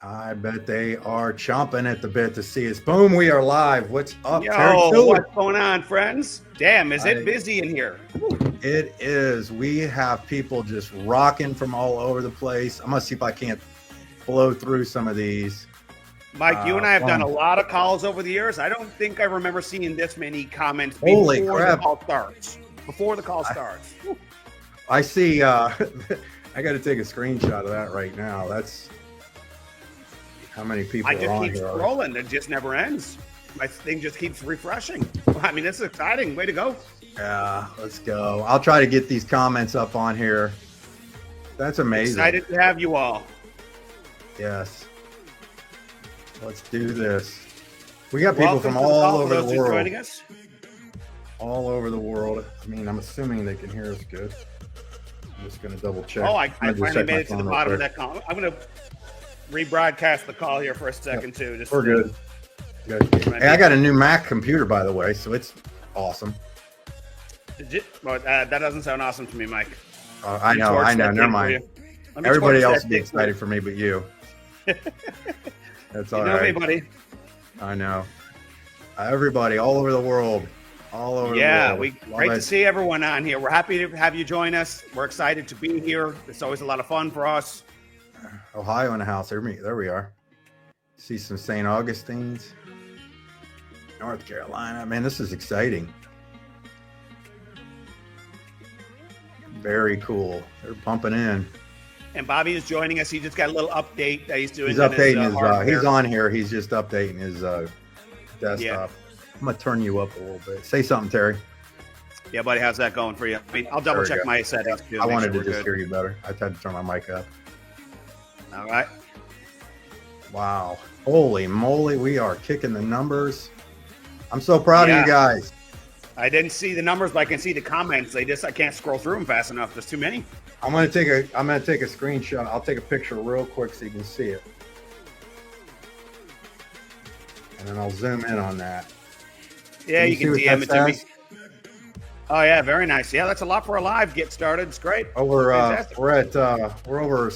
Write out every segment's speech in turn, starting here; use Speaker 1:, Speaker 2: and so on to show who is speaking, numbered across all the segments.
Speaker 1: I bet they are chomping at the bit to see us. Boom, we are live. What's up, Terry?
Speaker 2: Yo, what's going on, friends? Damn, is it busy in here?
Speaker 1: It is. We have people just rocking from all over the place. I'm going to see if I can't blow through some of these.
Speaker 2: Mike, you and I have done a lot of calls over the years. I don't think I remember seeing this many comments
Speaker 1: Holy
Speaker 2: before
Speaker 1: crap.
Speaker 2: the call starts. Before the call starts.
Speaker 1: I see. I got to take a screenshot of that right now. That's how many people
Speaker 2: I
Speaker 1: are
Speaker 2: just
Speaker 1: on
Speaker 2: keep
Speaker 1: here.
Speaker 2: scrolling. It just never ends. My thing just keeps refreshing. I mean, this is exciting. Way to go.
Speaker 1: Yeah, let's go. I'll try to get these comments up on here. That's amazing.
Speaker 2: Excited to have you all.
Speaker 1: Yes. Let's do this. We got people from all over the world.
Speaker 2: Joining us.
Speaker 1: All over the world. I mean, I'm assuming they can hear us good. I'm just going to double check.
Speaker 2: Oh, I finally made it to the bottom of that call. I'm going to rebroadcast the call here for a second, too.
Speaker 1: We're good. Hey, I got a new Mac computer, by the way, so it's awesome.
Speaker 2: That doesn't sound awesome to me, Mike.
Speaker 1: I know. Never mind. Everybody else will be excited for me, but you. That's all right.
Speaker 2: You know me, buddy.
Speaker 1: I know. Everybody, all over the world. All over the world.
Speaker 2: Great to see everyone on here. We're happy to have you join us. We're excited to be here. It's always a lot of fun for us.
Speaker 1: Ohio in the house. There we are. See some St. Augustine's. North Carolina. Man, this is exciting. Very cool. They're pumping in.
Speaker 2: And Bobby is joining us. He just got a little update that he's doing.
Speaker 1: He's updating his he's on here. He's just updating his desktop.
Speaker 2: Yeah.
Speaker 1: I'm going to turn you up a little bit. Say something, Terry.
Speaker 2: Yeah, buddy, how's that going for you? I mean, I'll double check my settings too.
Speaker 1: I wanted to just hear you better. I tried to turn my mic up.
Speaker 2: All right.
Speaker 1: Wow. Holy moly, we are kicking the numbers. I'm so proud of you guys.
Speaker 2: I didn't see the numbers, but I can see the comments. I can't scroll through them fast enough. There's too many.
Speaker 1: I'm gonna take a screenshot. I'll take a picture real quick so you can see it. And then I'll zoom in on that.
Speaker 2: Yeah, you can DM it to me. Oh yeah, very nice. Yeah, that's a lot for a live get started. It's great.
Speaker 1: We're over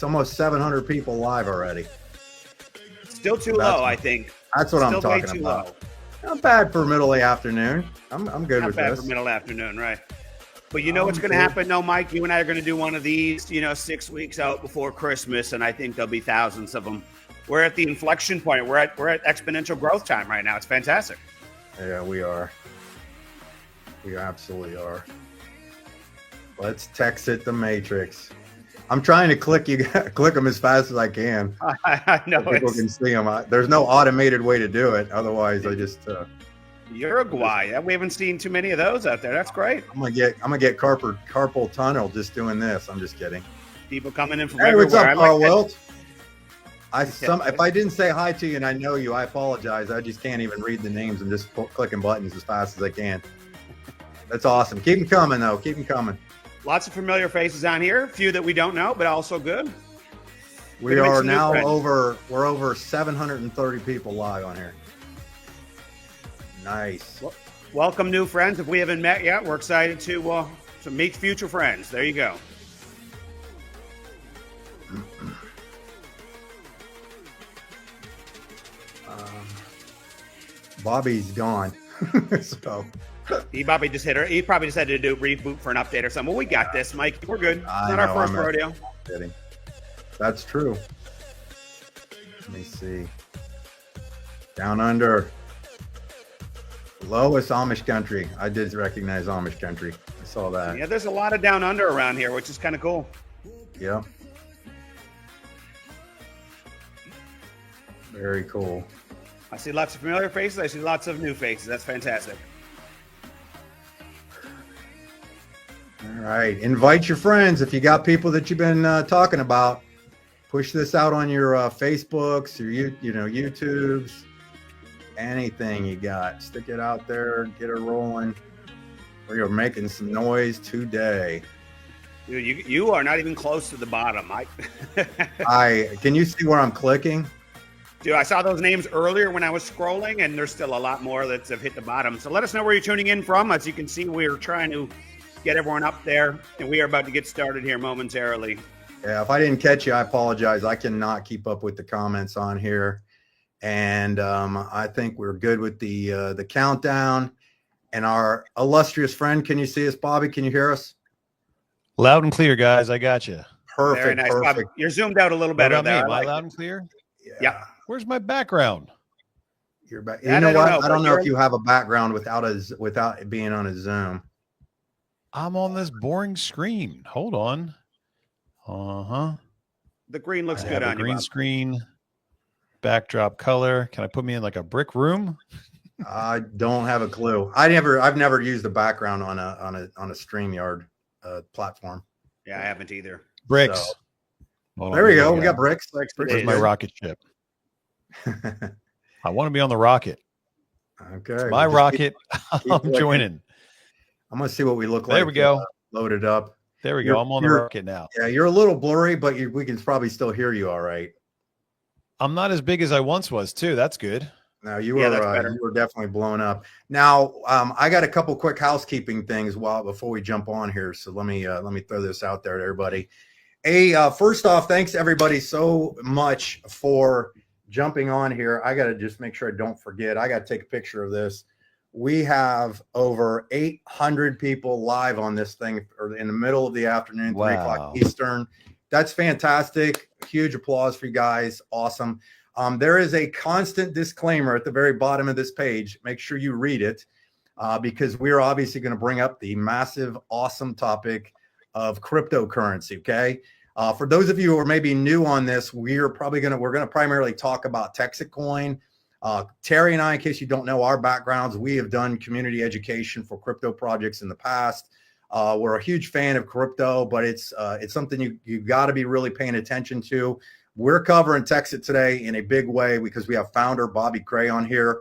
Speaker 1: almost 700 people live already.
Speaker 2: Still too low, I think.
Speaker 1: That's what I'm talking about. Not bad for middle of the afternoon. I'm good with this.
Speaker 2: Not bad for middle afternoon, right? But you know what's going to happen, though, Mike? You and I are going to do one of these, 6 weeks out before Christmas, and I think there'll be thousands of them. We're at the inflection point. We're at exponential growth time right now. It's fantastic.
Speaker 1: Yeah, we are. We absolutely are. Let's exit the matrix. I'm trying to click them as fast as I can.
Speaker 2: I know.
Speaker 1: So people can see them. There's no automated way to do it. Otherwise, I just.
Speaker 2: Uruguay. We haven't seen too many of those out there. That's great.
Speaker 1: I'm gonna get carpal tunnel just doing this. I'm just kidding.
Speaker 2: People coming in from everywhere.
Speaker 1: What's up, Carl Wilt? If I didn't say hi to you and I know you, I apologize. I just can't even read the names. I'm just clicking buttons as fast as I can. That's awesome. Keep them coming, though. Keep them coming.
Speaker 2: Lots of familiar faces on here. A few that we don't know, but also good.
Speaker 1: We are now over 730 people live on here. Nice.
Speaker 2: Welcome, new friends. If we haven't met yet, we're excited to meet future friends. There you go.
Speaker 1: Bobby's gone. So
Speaker 2: he probably just had to do a reboot for an update or something. Well, we got this, Mike. We're good. It's not our first rodeo.
Speaker 1: Kidding. That's true. Let me see. Down under. Lowest Amish country. I did recognize Amish country. I saw that.
Speaker 2: Yeah, there's a lot of down under around here, which is kind of cool.
Speaker 1: Yeah. Very cool.
Speaker 2: I see lots of familiar faces. I see lots of new faces. That's fantastic.
Speaker 1: All right. Invite your friends. If you got people that you've been talking about, push this out on your Facebooks, your YouTubes, anything you got. Stick it out there. Get it rolling. We are making some noise today.
Speaker 2: Dude, you are not even close to the bottom.
Speaker 1: Can you see where I'm clicking?
Speaker 2: Dude, I saw those names earlier when I was scrolling, and there's still a lot more that have hit the bottom. So let us know where you're tuning in from. As you can see, we're trying to get everyone up there, and we are about to get started here momentarily.
Speaker 1: Yeah, if I didn't catch you, I apologize. I cannot keep up with the comments on here. And I think we're good with the countdown. And our illustrious friend, can you see us, Bobby? Can you hear us?
Speaker 3: Loud and clear, guys. I got you.
Speaker 1: Perfect.
Speaker 2: Very nice.
Speaker 1: Perfect.
Speaker 2: Bob, you're zoomed out a little
Speaker 3: What
Speaker 2: better
Speaker 3: about me?
Speaker 2: there.
Speaker 3: Am I loud and clear?
Speaker 2: Yeah.
Speaker 3: Where's my background?
Speaker 1: You're back.
Speaker 2: That
Speaker 1: You know
Speaker 2: I don't
Speaker 1: what?
Speaker 2: know,
Speaker 1: I don't
Speaker 2: but
Speaker 1: know if
Speaker 2: you're-
Speaker 1: you have a background without it being on a Zoom.
Speaker 3: I'm on this boring screen. Hold on.
Speaker 2: The green looks
Speaker 3: I
Speaker 2: good
Speaker 3: have
Speaker 2: on
Speaker 3: a
Speaker 2: you,
Speaker 3: green
Speaker 2: Bob.
Speaker 3: screen, backdrop color. Can I put me in like a brick room?
Speaker 1: I don't have a clue. I've never used a background on a StreamYard platform.
Speaker 2: Yeah, I haven't either.
Speaker 3: Bricks.
Speaker 1: So,
Speaker 3: Hold on,
Speaker 1: there we
Speaker 3: here
Speaker 1: go. We got bricks.
Speaker 2: Bricks
Speaker 1: Bricks
Speaker 3: Where's
Speaker 1: is
Speaker 3: my
Speaker 1: good.
Speaker 3: rocket ship? I want to be on the rocket.
Speaker 1: Okay.
Speaker 3: It's my
Speaker 1: we'll just
Speaker 3: rocket.
Speaker 1: keep
Speaker 3: I'm
Speaker 1: clicking.
Speaker 3: joining.
Speaker 1: I'm gonna see what we look like.
Speaker 3: There we go.
Speaker 1: Loaded up.
Speaker 3: There we go. I'm on the rocket now.
Speaker 1: Yeah, you're a little blurry, but we can probably still hear you all right.
Speaker 3: I'm not as big as I once was, too. That's good.
Speaker 1: Now you
Speaker 2: Yeah, that's better.
Speaker 1: were definitely blown up. Now I got a couple quick housekeeping things before we jump on here. So let me throw this out there to everybody. First off, thanks everybody so much for jumping on here. I got to just make sure I don't forget. I got to take a picture of this. We have over 800 people live on this thing or in the middle of the afternoon, 3 o'clock Eastern. That's fantastic. Huge applause for you guys. Awesome. There is a constant disclaimer at the very bottom of this page. Make sure you read it because we're obviously going to bring up the massive, awesome topic of cryptocurrency. Okay. For those of you who are maybe new on this, we're going to primarily talk about TexitCoin. Terry and I, in case you don't know our backgrounds, we have done community education for crypto projects in the past. We're a huge fan of crypto, but it's something you got to be really paying attention to. We're covering Texit today in a big way because we have founder Bobby Gray on here.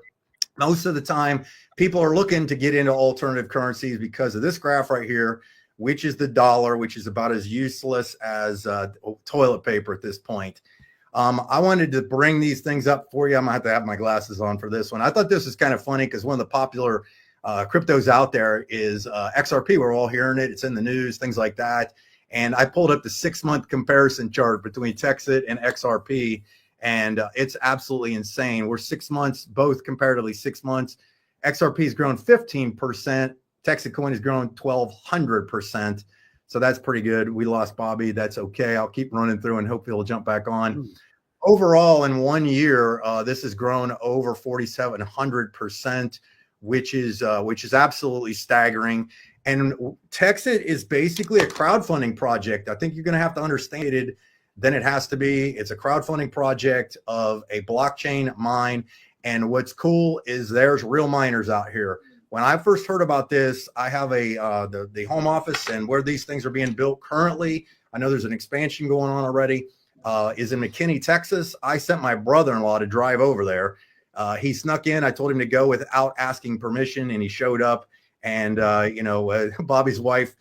Speaker 1: Most of the time, people are looking to get into alternative currencies because of this graph right here, which is the dollar, which is about as useless as toilet paper at this point. I wanted to bring these things up for you. I'm going to have my glasses on for this one. I thought this was kind of funny because one of the popular cryptos out there is XRP. We're all hearing it. It's in the news, things like that. And I pulled up the 6-month comparison chart between Texit and XRP, and it's absolutely insane. We're 6 months, both comparatively 6 months. XRP has grown 15%. TexitCoin has grown 1,200%. So that's pretty good. We lost Bobby. That's okay. I'll keep running through and hopefully he'll jump back on. Overall, in 1 year, this has grown over 4,700%, which is absolutely staggering. And Texit is basically a crowdfunding project. I think you're going to have to understand it. Then it has to be. It's a crowdfunding project of a blockchain mine. And what's cool is there's real miners out here. When I first heard about this, I have the home office and where these things are being built currently. I know there's an expansion going on already. Is in McKinney, Texas. I sent my brother-in-law to drive over there. He snuck in. I told him to go without asking permission, and he showed up. And Bobby's wife,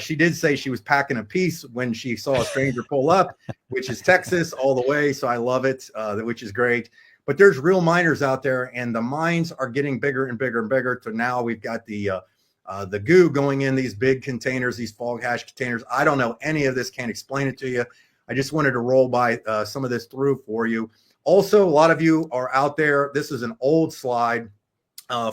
Speaker 1: she did say she was packing a piece when she saw a stranger pull up, which is Texas all the way. So I love it, which is great. But there's real miners out there, and the mines are getting bigger and bigger and bigger. So now we've got the goo going in these big containers, these fog hash containers. I don't know any of this. Can't explain it to you. I just wanted to roll by some of this through for you. Also, a lot of you are out there. This is an old slide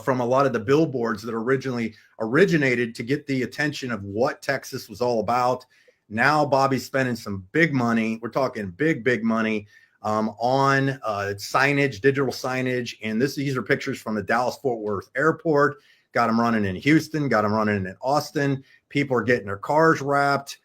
Speaker 1: from a lot of the billboards that originally originated to get the attention of what Texas was all about. Now Bobby's spending some big money. We're talking big money on signage, digital signage. And these are pictures from the Dallas-Fort Worth airport. Got them running in Houston, got them running in Austin. People are getting their cars wrapped.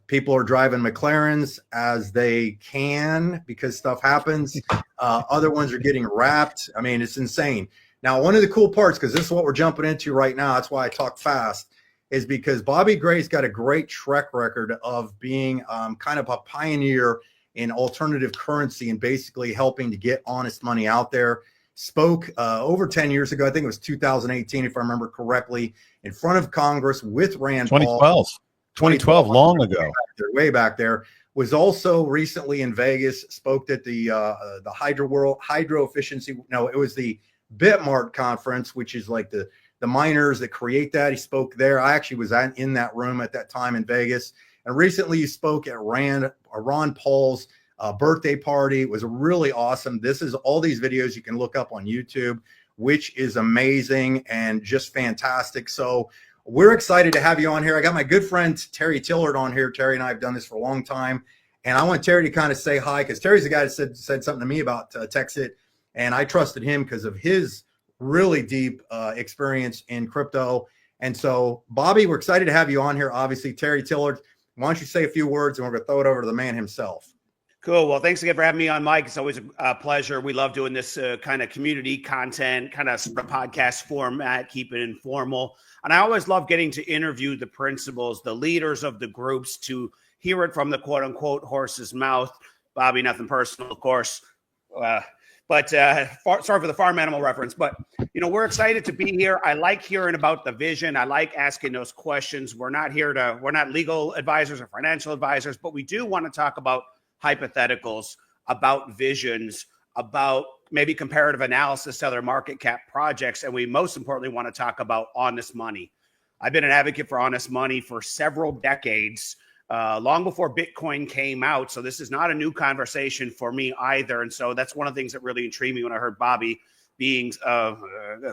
Speaker 1: People are driving McLarens as they can because stuff happens. Other ones are getting wrapped. I mean, it's insane. Now, one of the cool parts, because this is what we're jumping into right now, that's why I talk fast, is because Bobby Gray's got a great track record of being kind of a pioneer in alternative currency and basically helping to get honest money out there. Spoke over 10 years ago, I think it was 2018, if I remember correctly, in front of Congress with Rand Paul.
Speaker 3: 2012, long ago.
Speaker 1: Way back there. Was also recently in Vegas, spoke at the hydro efficiency. No, it was the Bitmart conference, which is like the miners that create that. He spoke there. I actually was in that room at that time in Vegas. And recently you spoke at Ron Paul's birthday party. It was really awesome. This is all these videos you can look up on YouTube, which is amazing and just fantastic. So we're excited to have you on here. I got my good friend Terry Tillard on here. Terry and I have done this for a long time. And I want Terry to kind of say hi, because Terry's the guy that said something to me about Texit. And I trusted him because of his really deep experience in crypto. And so, Bobby, we're excited to have you on here. Obviously, Terry Tillard, why don't you say a few words, and we're going to throw it over to the man himself.
Speaker 2: Cool. Well, thanks again for having me on, Mike. It's always a pleasure. We love doing this kind of community content, kind of podcast format, keep it informal. And I always love getting to interview the principals, the leaders of the groups, to hear it from the quote unquote horse's mouth. Bobby, nothing personal, of course. Sorry for the farm animal reference, but we're excited to be here. I like hearing about the vision. I like asking those questions. We're not legal advisors or financial advisors, but we do want to talk about hypotheticals, about visions, about maybe comparative analysis to other market cap projects. And we most importantly want to talk about honest money. I've been an advocate for honest money for several decades, long before Bitcoin came out. So this is not a new conversation for me either. And so that's one of the things that really intrigued me when I heard Bobby being a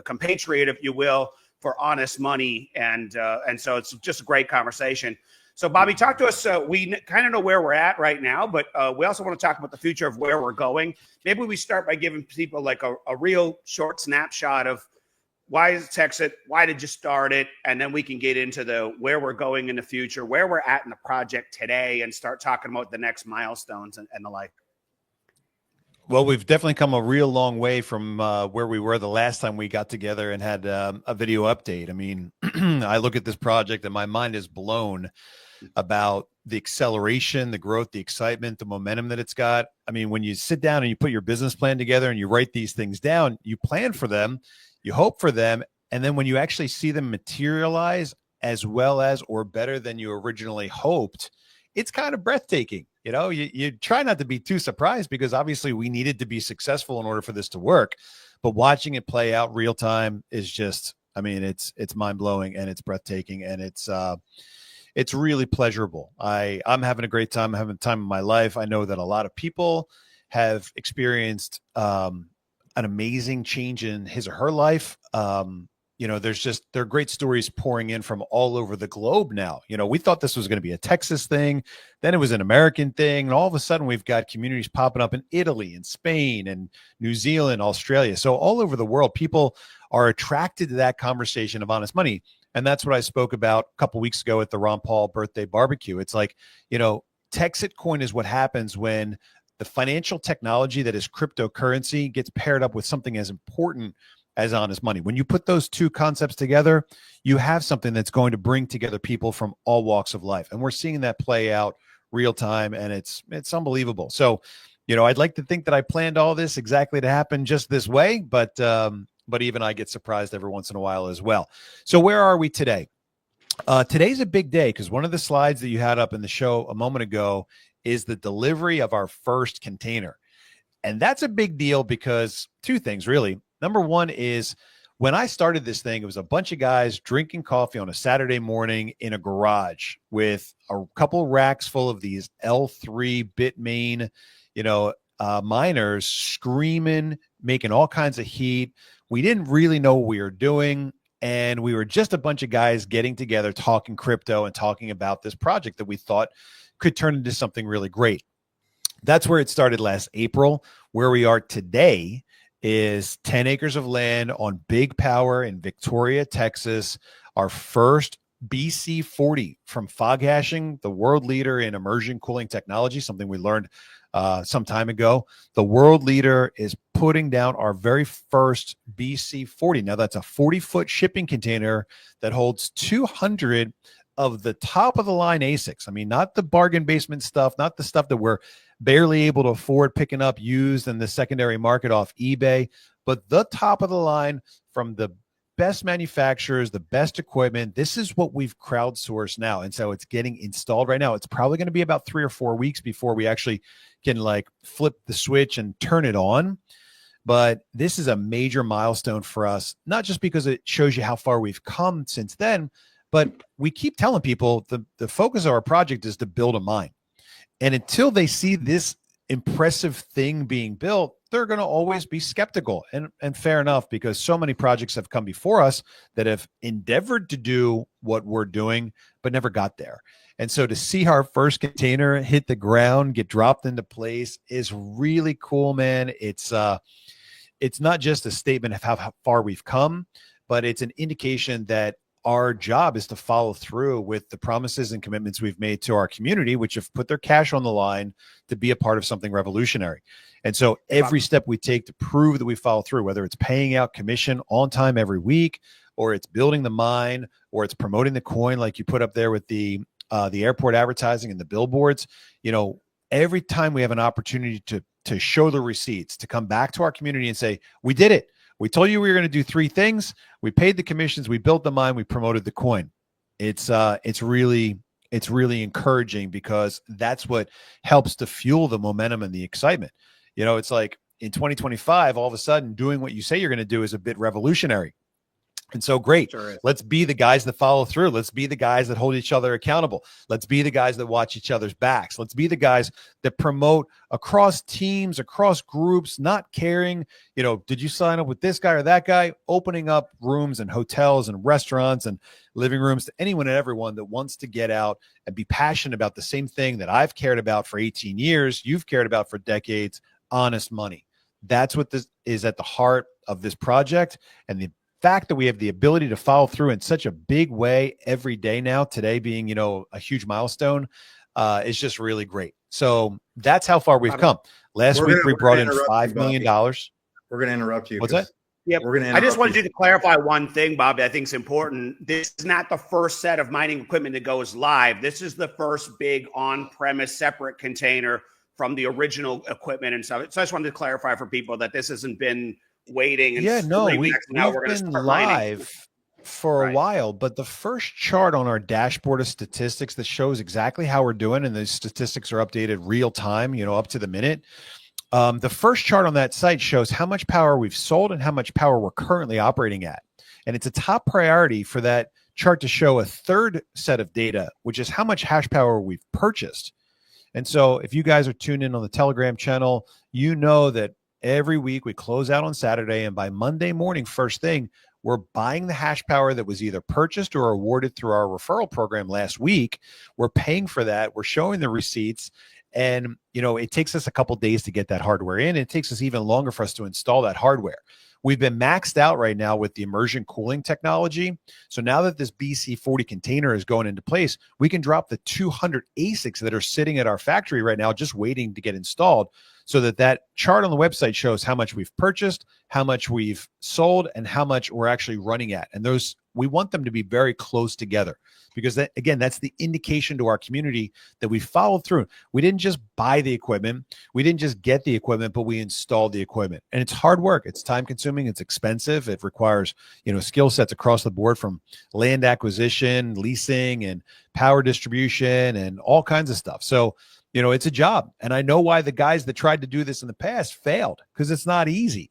Speaker 2: compatriot, if you will, for honest money. And so it's just a great conversation. So Bobby, talk to us. We kind of know where we're at right now, but we also want to talk about the future of where we're going. Maybe we start by giving people like a real short snapshot of why is Texit? Why did you start it? And then we can get into where we're going in the future, where we're at in the project today, and start talking about the next milestones and the like.
Speaker 3: Well, we've definitely come a real long way from where we were the last time we got together and had a video update. I mean, I look at this project and my mind is blown about the acceleration, the growth, the excitement, the momentum that it's got. I mean, when you sit down and you put your business plan together and you write these things down, you plan for them, you hope for them, and then when you actually see them materialize as well as or better than you originally hoped, it's kind of breathtaking. You try not to be too surprised, because obviously we needed to be successful in order for this to work. But watching it play out real time is just, I mean, it's mind blowing and it's breathtaking and it's really pleasurable. I'm having a great time. I'm having the time of my life. I know that a lot of people have experienced an amazing change in his or her life. There are great stories pouring in from all over the globe now. We thought this was going to be a Texas thing, then it was an American thing, and all of a sudden we've got communities popping up in Italy and Spain and New Zealand, Australia. So all over the world, people are attracted to that conversation of honest money. And that's what I spoke about a couple weeks ago at the Ron Paul birthday barbecue. It's like, TexitCoin is what happens when the financial technology that is cryptocurrency gets paired up with something as important as honest money. When you put those two concepts together, you have something that's going to bring together people from all walks of life. And we're seeing that play out real time, and it's unbelievable. So, I'd like to think that I planned all this exactly to happen just this way, but even I get surprised every once in a while as well. So where are we today? Today's a big day, because one of the slides that you had up in the show a moment ago is the delivery of our first container. And that's a big deal because two things, really. Number one is, when I started this thing, it was a bunch of guys drinking coffee on a Saturday morning in a garage with a couple racks full of these L3 Bitmain, miners screaming, making all kinds of heat. We didn't really know what we were doing. And we were just a bunch of guys getting together, talking crypto and talking about this project that we thought could turn into something really great. That's where it started last April. Where we are today is 10 acres of land on Big Power in Victoria, Texas. Our first BC40 from Fog Hashing, the world leader in immersion cooling technology, something we learned some time ago. The world leader is putting down our very first BC40. Now, that's a 40-foot shipping container that holds 200 of the top of the line ASICs. I mean, not the bargain basement stuff, not the stuff that we're barely able to afford picking up used in the secondary market off eBay, but the top of the line from the best manufacturers, the best equipment. This is what we've crowdsourced now. And so it's getting installed right now. It's probably going to be about 3 or 4 weeks before we actually can flip the switch and turn it on. But this is a major milestone for us, not just because it shows you how far we've come since then, But we keep telling people the focus of our project is to build a mine. And until they see this impressive thing being built, they're going to always be skeptical. And fair enough, because so many projects have come before us that have endeavored to do what we're doing, but never got there. And so to see our first container hit the ground, get dropped into place is really cool, man. It's not just a statement of how far we've come, but it's an indication that our job is to follow through with the promises and commitments we've made to our community, which have put their cash on the line to be a part of something revolutionary. And so every step we take to prove that we follow through, whether it's paying out commission on time every week, or it's building the mine, or it's promoting the coin like you put up there with the airport advertising and the billboards, every time we have an opportunity to show the receipts, to come back to our community and say, we did it. We told you we were going to do 3 things. We paid the commissions. We built the mine. We promoted the coin. It's really encouraging, because that's what helps to fuel the momentum and the excitement. It's like in 2025, all of a sudden doing what you say you're going to do is a bit revolutionary. And so great. Sure, let's be the guys that follow through. Let's be the guys that hold each other accountable. Let's be the guys that watch each other's backs. Let's be the guys that promote across teams, across groups, not caring, did you sign up with this guy or that guy, opening up rooms and hotels and restaurants and living rooms to anyone and everyone that wants to get out and be passionate about the same thing that I've cared about for 18 years, you've cared about for decades, honest money. That's what this is at the heart of this project. And the fact that we have the ability to follow through in such a big way every day now, today being, a huge milestone, is just really great. So that's how far we've come. Last week we brought in $5 million.
Speaker 1: We're going to interrupt you.
Speaker 3: What's that?
Speaker 2: Yep. I just wanted you to clarify one thing, Bobby. I think it's important. This is not the first set of mining equipment that goes live. This is the first big on-premise separate container from the original equipment and stuff. So I just wanted to clarify for people that this hasn't been waiting. And
Speaker 3: we've been live for a while, but the first chart on our dashboard of statistics that shows exactly how we're doing, and the statistics are updated real time, up to the minute. The first chart on that site shows how much power we've sold and how much power we're currently operating at. And it's a top priority for that chart to show a third set of data, which is how much hash power we've purchased. And so if you guys are tuned in on the Telegram channel, you know that every week we close out on Saturday, and by Monday morning, first thing, we're buying the hash power that was either purchased or awarded through our referral program last week. We're paying for that. We're showing the receipts. And, it takes us a couple days to get that hardware in. It takes us even longer for us to install that hardware. We've been maxed out right now with the immersion cooling technology. So now that this BC40 container is going into place, we can drop the 200 ASICs that are sitting at our factory right now, just waiting to get installed, so that chart on the website shows how much we've purchased, how much we've sold, and how much we're actually running at. And those, we want them to be very close together, because that, again, that's the indication to our community that we followed through. We didn't just buy the equipment. We didn't just get the equipment, but we installed the equipment. And it's hard work. It's time consuming. It's expensive. It requires, skill sets across the board, from land acquisition, leasing, and power distribution, and all kinds of stuff. So, it's a job. And I know why the guys that tried to do this in the past failed, because it's not easy.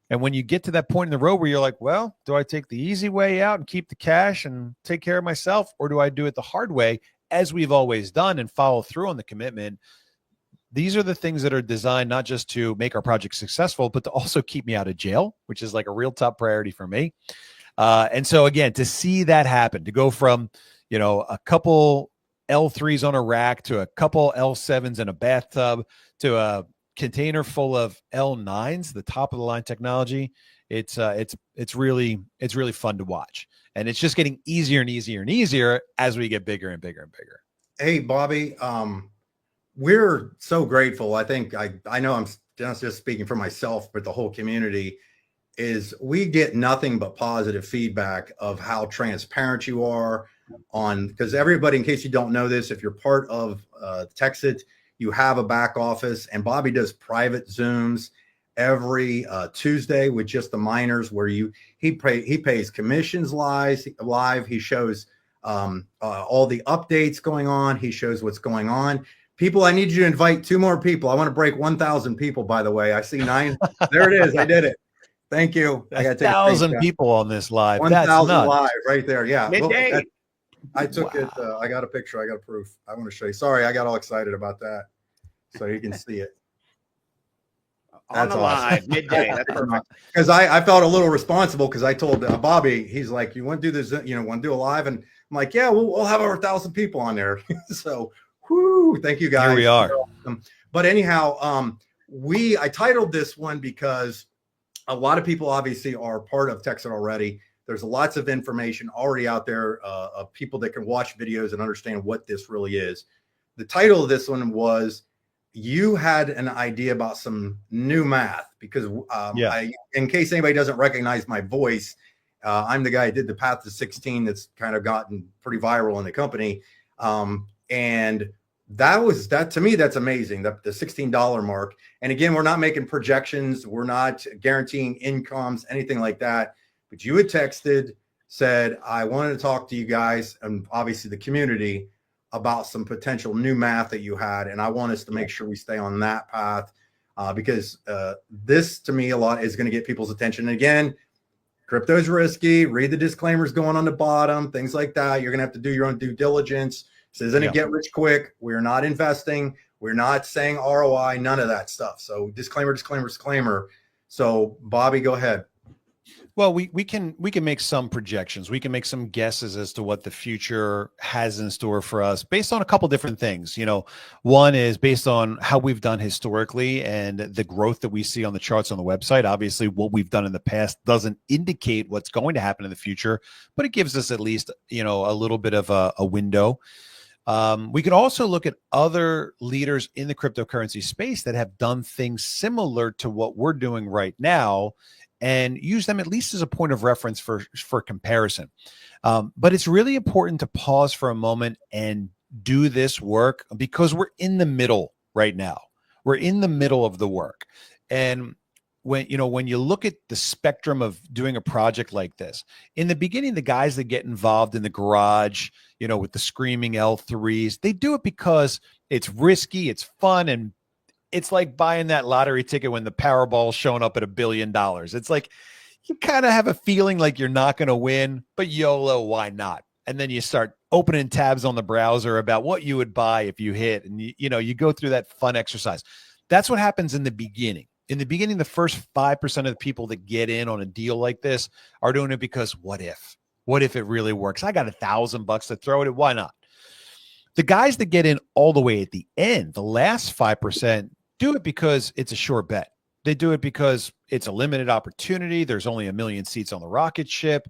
Speaker 3: And when you get to that point in the road where you're like, well, do I take the easy way out and keep the cash and take care of myself? Or do I do it the hard way, as we've always done, and follow through on the commitment? These are the things that are designed not just to make our project successful, but to also keep me out of jail, which is like a real top priority for me. And so again, to see that happen, to go from, a couple L3s on a rack to a couple L7s in a bathtub to a container full of L9s, the top of the line technology, it's really fun to watch. And it's just getting easier and easier and easier as we get bigger and bigger and bigger.
Speaker 1: Hey, Bobby, we're so grateful. I think I know I'm not just speaking for myself, but the whole community, is we get nothing but positive feedback of how transparent you are on, because everybody, in case you don't know this, if you're part of Texit, you have a back office, and Bobby does private Zooms every Tuesday with just the miners, where he pays commissions live. He shows all the updates going on. He shows what's going on. People, I need you to invite 2 more people. I want to break 1,000 people, by the way. I see 9. There it is. I did it. Thank you.
Speaker 3: I got 1,000 people on this live.
Speaker 1: 1,000 live right there. Yeah.
Speaker 2: Midday.
Speaker 1: Well, I took it. I got a picture. I got a proof. I want to show you. Sorry, I got all excited about that. So you can see it.
Speaker 2: On the live, midday. That's perfect.
Speaker 1: Because I felt a little responsible because I told Bobby, he's like, you want to do this, want to do a live? And I'm like, yeah, we'll have over 1,000 people on there. So, whoo, thank you guys.
Speaker 3: Here we are.
Speaker 1: But anyhow, I titled this one because a lot of people obviously are part of Texit already. There's lots of information already out there of people that can watch videos and understand what this really is. The title of this one was, you had an idea about some new math because in case anybody doesn't recognize my voice, I'm the guy who did the Path to 16 that's kind of gotten pretty viral in the company. And that to me, that's amazing. The $16 mark. And again, we're not making projections. We're not guaranteeing incomes, anything like that. But you had texted, said, I wanted to talk to you guys and obviously the community about some potential new math that you had. And I want us to make sure we stay on that path because this to me a lot is going to get people's attention. And again, crypto is risky. Read the disclaimers going on the bottom, things like that. You're going to have to do your own due diligence. This isn't a get rich quick. We're not investing. We're not saying ROI, none of that stuff. So disclaimer, disclaimer, disclaimer. So Bobby, go ahead.
Speaker 3: Well, we can make some projections. We can make some guesses as to what the future has in store for us based on a couple different things. One is based on how we've done historically and the growth that we see on the charts on the website. Obviously, what we've done in the past doesn't indicate what's going to happen in the future, but it gives us at least, a little bit of a window. We can also look at other leaders in the cryptocurrency space that have done things similar to what we're doing right now, and use them at least as a point of reference for comparison. But it's really important to pause for a moment and do this work because we're in the middle right now. We're in the middle of the work. And when you look at the spectrum of doing a project like this, in the beginning, the guys that get involved in the garage, with the screaming L3s, they do it because it's risky, it's fun, and it's like buying that lottery ticket when the Powerball's showing up at $1 billion. It's like you kind of have a feeling like you're not going to win, but YOLO, why not? And then you start opening tabs on the browser about what you would buy if you hit, and you go through that fun exercise. That's what happens in the beginning. In the beginning, the first 5% of the people that get in on a deal like this are doing it because what if? What if it really works? I got $1,000 to throw at it. Why not? The guys that get in all the way at the end, the last 5%, do it because it's a sure bet. They do it because it's a limited opportunity. There's only 1 million seats on the rocket ship.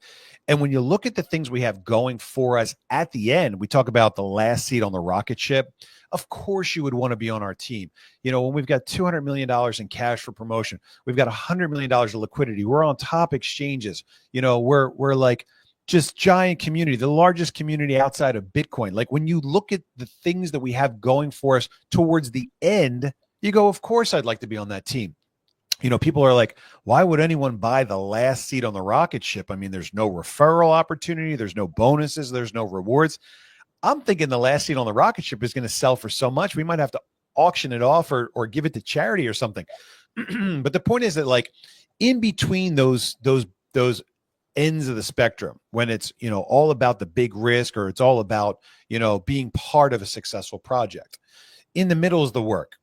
Speaker 3: And when you look at the things we have going for us at the end, we talk about the last seat on the rocket ship. Of course, you would want to be on our team. When we've got $200 million in cash for promotion, we've got $100 million of liquidity. We're on top exchanges. We're like just giant community, the largest community outside of Bitcoin. Like when you look at the things that we have going for us towards the end, you go, of course, I'd like to be on that team. People are like, why would anyone buy the last seat on the rocket ship? I mean, there's no referral opportunity. There's no bonuses. There's no rewards. I'm thinking the last seat on the rocket ship is going to sell for so much. We might have to auction it off or give it to charity or something. But the point is that like in between those ends of the spectrum, when it's, all about the big risk or it's all about, being part of a successful project, in the middle is the work.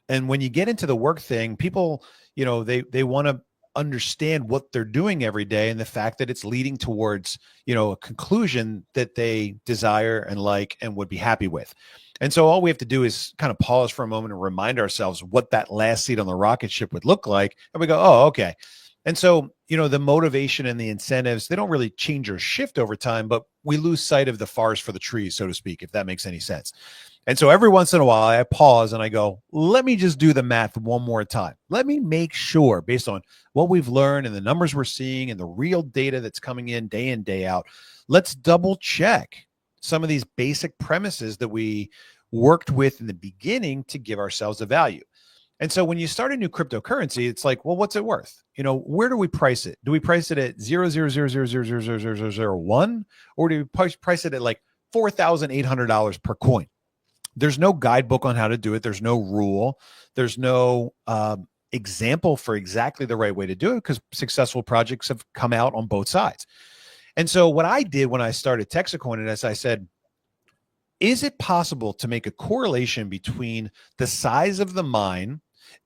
Speaker 3: And when you get into the work thing, people, they want to understand what they're doing every day and the fact that it's leading towards, a conclusion that they desire and like and would be happy with. And so all we have to do is kind of pause for a moment and remind ourselves what that last seat on the rocket ship would look like. And we go, oh, okay. And so, the motivation and the incentives, they don't really change or shift over time, but we lose sight of the forest for the trees, so to speak, if that makes any sense. And so every once in a while, I pause and I go, let me just do the math one more time. Let me make sure, based on what we've learned and the numbers we're seeing and the real data that's coming in, day out, let's double check some of these basic premises that we worked with in the beginning to give ourselves a value. And so when you start a new cryptocurrency, it's like, well, what's it worth? Where do we price it? Do we price it at 0.000000001, or do we price it at like $4,800 per coin? There's no guidebook on how to do it. There's no rule. There's no example for exactly the right way to do it because successful projects have come out on both sides. And so what I did when I started TexitCoin is I said, is it possible to make a correlation between the size of the mine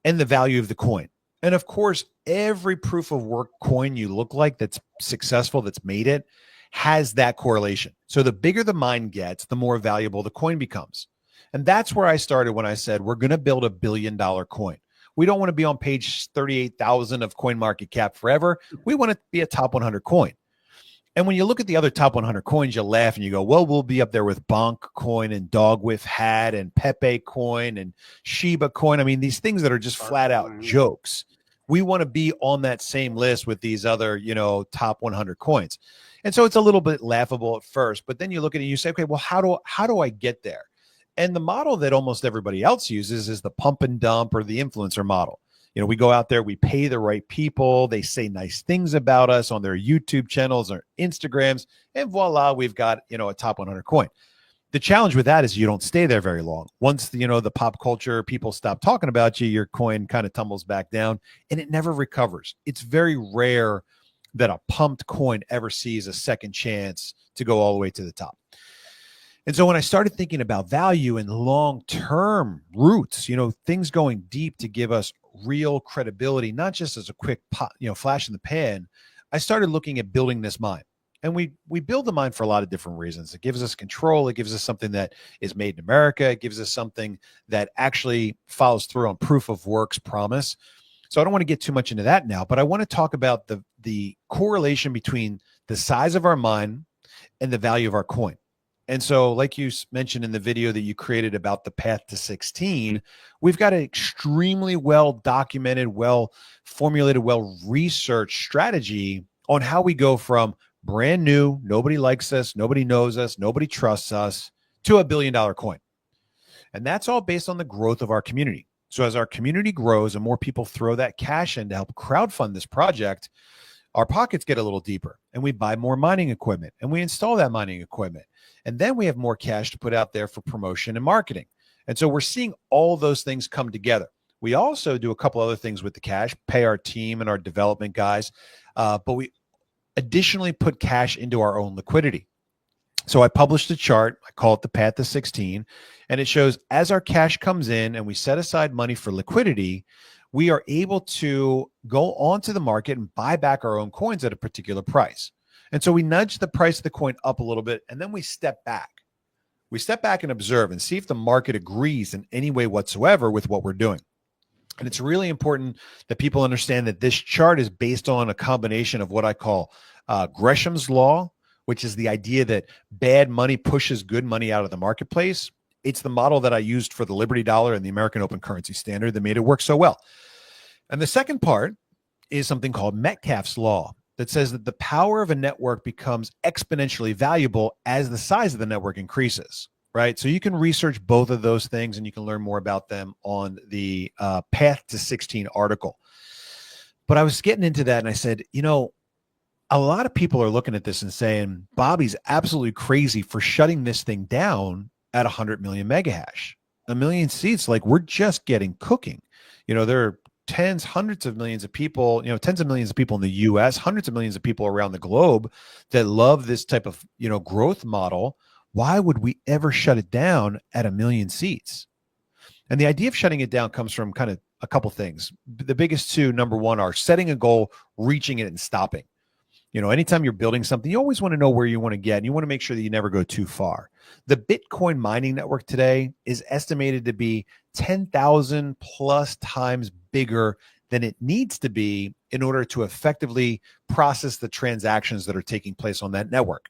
Speaker 3: and the value of the coin? And of course, every proof of work coin you look like that's successful, that's made it, has that correlation. So the bigger the mine gets, the more valuable the coin becomes. And that's where I started when I said, we're going to build $1 billion coin. We don't want to be on page 38,000 of CoinMarketCap forever. We want to be a top 100 coin. And when you look at the other top 100 coins, you laugh and you go, well, we'll be up there with Bonk coin and Dogwith hat and Pepe coin and Shiba coin. I mean, these things that are just flat out jokes. We want to be on that same list with these other, top 100 coins. And so it's a little bit laughable at first, but then you look at it and you say, okay, well, how do I get there? And the model that almost everybody else uses is the pump and dump or the influencer model. We go out there, we pay the right people, they say nice things about us on their YouTube channels or Instagrams, and voila, we've got, a top 100 coin. The challenge with that is you don't stay there very long. Once, the pop culture people stop talking about you, your coin kind of tumbles back down and it never recovers. It's very rare that a pumped coin ever sees a second chance to go all the way to the top. And so when I started thinking about value and long-term roots, things going deep to give us real credibility, not just as a quick flash in the pan, I started looking at building this mine. And we build the mine for a lot of different reasons. It gives us control. It gives us something that is made in America. It gives us something that actually follows through on proof of works promise. So I don't want to get too much into that now, but I want to talk about the correlation between the size of our mine and the value of our coin. And so like you mentioned in the video that you created about the path to 16, we've got an extremely well documented, well formulated, well researched strategy on how we go from brand new, nobody likes us, nobody knows us, nobody trusts us, to $1 billion coin. And that's all based on the growth of our community. So as our community grows and more people throw that cash in to help crowdfund this project, our pockets get a little deeper and we buy more mining equipment and we install that mining equipment. And then we have more cash to put out there for promotion and marketing. And so we're seeing all those things come together. We also do a couple other things with the cash, pay our team and our development guys, but we additionally put cash into our own liquidity. So I published a chart, I call it the path to 16, and it shows as our cash comes in and we set aside money for liquidity, we are able to go onto the market and buy back our own coins at a particular price. And so we nudge the price of the coin up a little bit, and then we step back. We step back and observe and see if the market agrees in any way whatsoever with what we're doing. And it's really important that people understand that this chart is based on a combination of what I call Gresham's law, which is the idea that bad money pushes good money out of the marketplace. It's the model that I used for the Liberty Dollar and the American Open Currency Standard that made it work so well. And the second part is something called Metcalfe's law that says that the power of a network becomes exponentially valuable as the size of the network increases, right? So you can research both of those things and you can learn more about them on the Path to 16 article. But I was getting into that and I said, a lot of people are looking at this and saying, Bobby's absolutely crazy for shutting this thing down at 100 million megahash. 1 million seats, like we're just getting cooking. There are hundreds of millions of people, tens of millions of people in the US, hundreds of millions of people around the globe that love this type of, growth model. Why would we ever shut it down at 1 million seats? And the idea of shutting it down comes from kind of a couple things. The biggest two, number one, are setting a goal, reaching it, and stopping. Anytime you're building something, you always want to know where you want to get, and you want to make sure that you never go too far. The Bitcoin mining network today is estimated to be 10,000 plus times bigger than it needs to be in order to effectively process the transactions that are taking place on that network.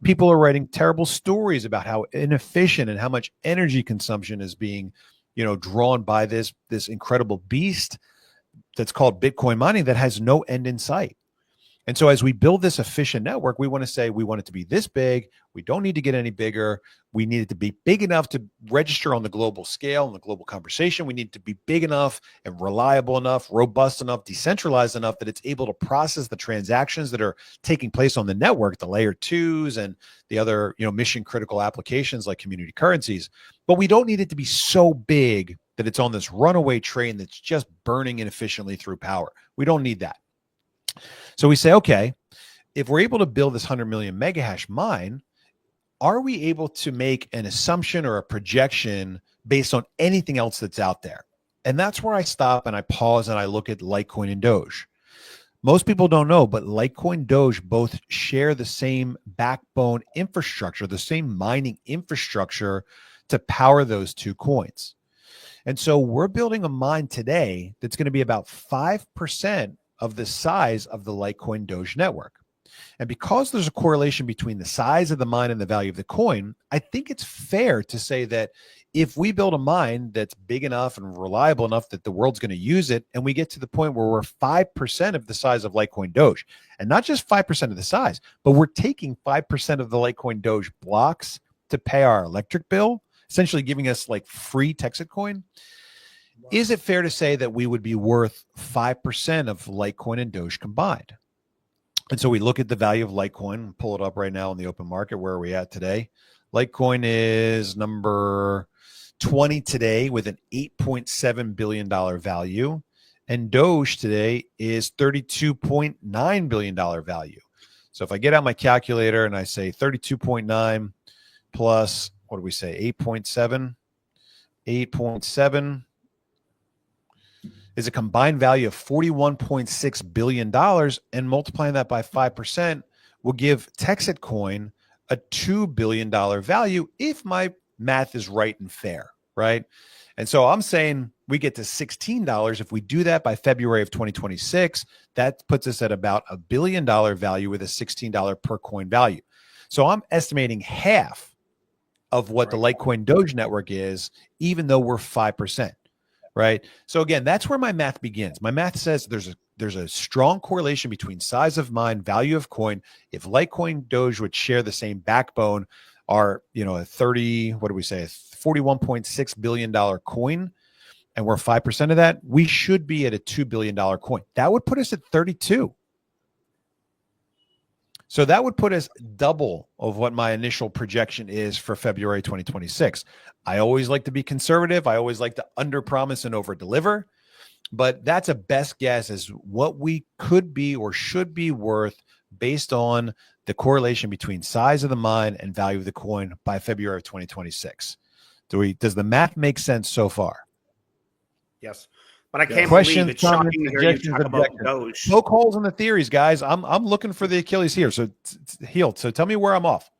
Speaker 3: People are writing terrible stories about how inefficient and how much energy consumption is being, drawn by this incredible beast that's called Bitcoin mining that has no end in sight. And so as we build this efficient network, we want to say we want it to be this big. We don't need to get any bigger. We need it to be big enough to register on the global scale and the global conversation. We need it to be big enough and reliable enough, robust enough, decentralized enough that it's able to process the transactions that are taking place on the network, the layer twos and the other, mission critical applications like community currencies. But we don't need it to be so big that it's on this runaway train that's just burning inefficiently through power. We don't need that. So we say, okay, if we're able to build this 100 million mega hash mine, are we able to make an assumption or a projection based on anything else that's out there? And that's where I stop and I pause and I look at Litecoin and Doge. Most people don't know, but Litecoin and Doge both share the same backbone infrastructure, the same mining infrastructure to power those two coins. And so we're building a mine today that's going to be about 5% of the size of the Litecoin Doge network. And because there's a correlation between the size of the mine and the value of the coin, I think it's fair to say that if we build a mine that's big enough and reliable enough that the world's going to use it, and we get to the point where we're 5% of the size of Litecoin Doge, and not just 5% of the size, but we're taking 5% of the Litecoin Doge blocks to pay our electric bill, essentially giving us like free TexitCoin. Is it fair to say that we would be worth 5% of Litecoin and Doge combined? And so we look at the value of Litecoin, pull it up right now in the open market. Where are we at today? Litecoin is number 20 today with an $8.7 billion value. And Doge today is $32.9 billion value. So if I get out my calculator and I say 32.9 plus, what do we say, 8.7 is a combined value of $41.6 billion, and multiplying that by 5% will give TexitCoin a $2 billion value if my math is right and fair, right? And so I'm saying we get to $16. If we do that by February of 2026, that puts us at about $1 billion value with a $16 per coin value. So I'm estimating half of what the Litecoin Doge network is, even though we're 5%. Right. So again, that's where my math begins. My math says there's a strong correlation between size of mine, value of coin. If Litecoin Doge would share the same backbone, are, a $41.6 billion coin, and we're 5% of that, we should be at a $2 billion coin. That would put us at 32. So that would put us double of what my initial projection is for February 2026. I always like to be conservative. I always like to underpromise and overdeliver, but that's a best guess as what we could be or should be worth based on the correlation between size of the mine and value of the coin by February of 2026. Does the math make sense so far?
Speaker 2: Yes. But I can't
Speaker 3: Questions,
Speaker 2: believe it's shocking
Speaker 3: comments,
Speaker 2: to hear you talk about
Speaker 3: objections.
Speaker 2: Doge.
Speaker 3: Poke holes in the theories, guys. I'm looking for the Achilles here. So So tell me where I'm off.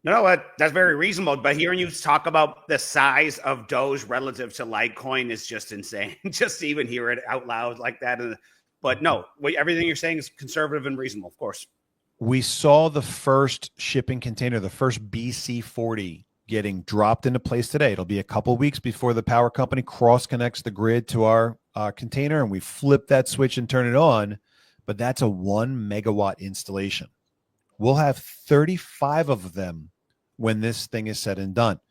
Speaker 2: No, that's very reasonable. But hearing you talk about the size of Doge relative to Litecoin is just insane. Just to even hear it out loud like that. But no, everything you're saying is conservative and reasonable, of course.
Speaker 3: We saw the first shipping container, the first BC40, getting dropped into place today. It'll be a couple of weeks before the power company cross connects the grid to our container, and we flip that switch and turn it on. But that's a 1 megawatt installation. We'll have 35 of them when this thing is said and done.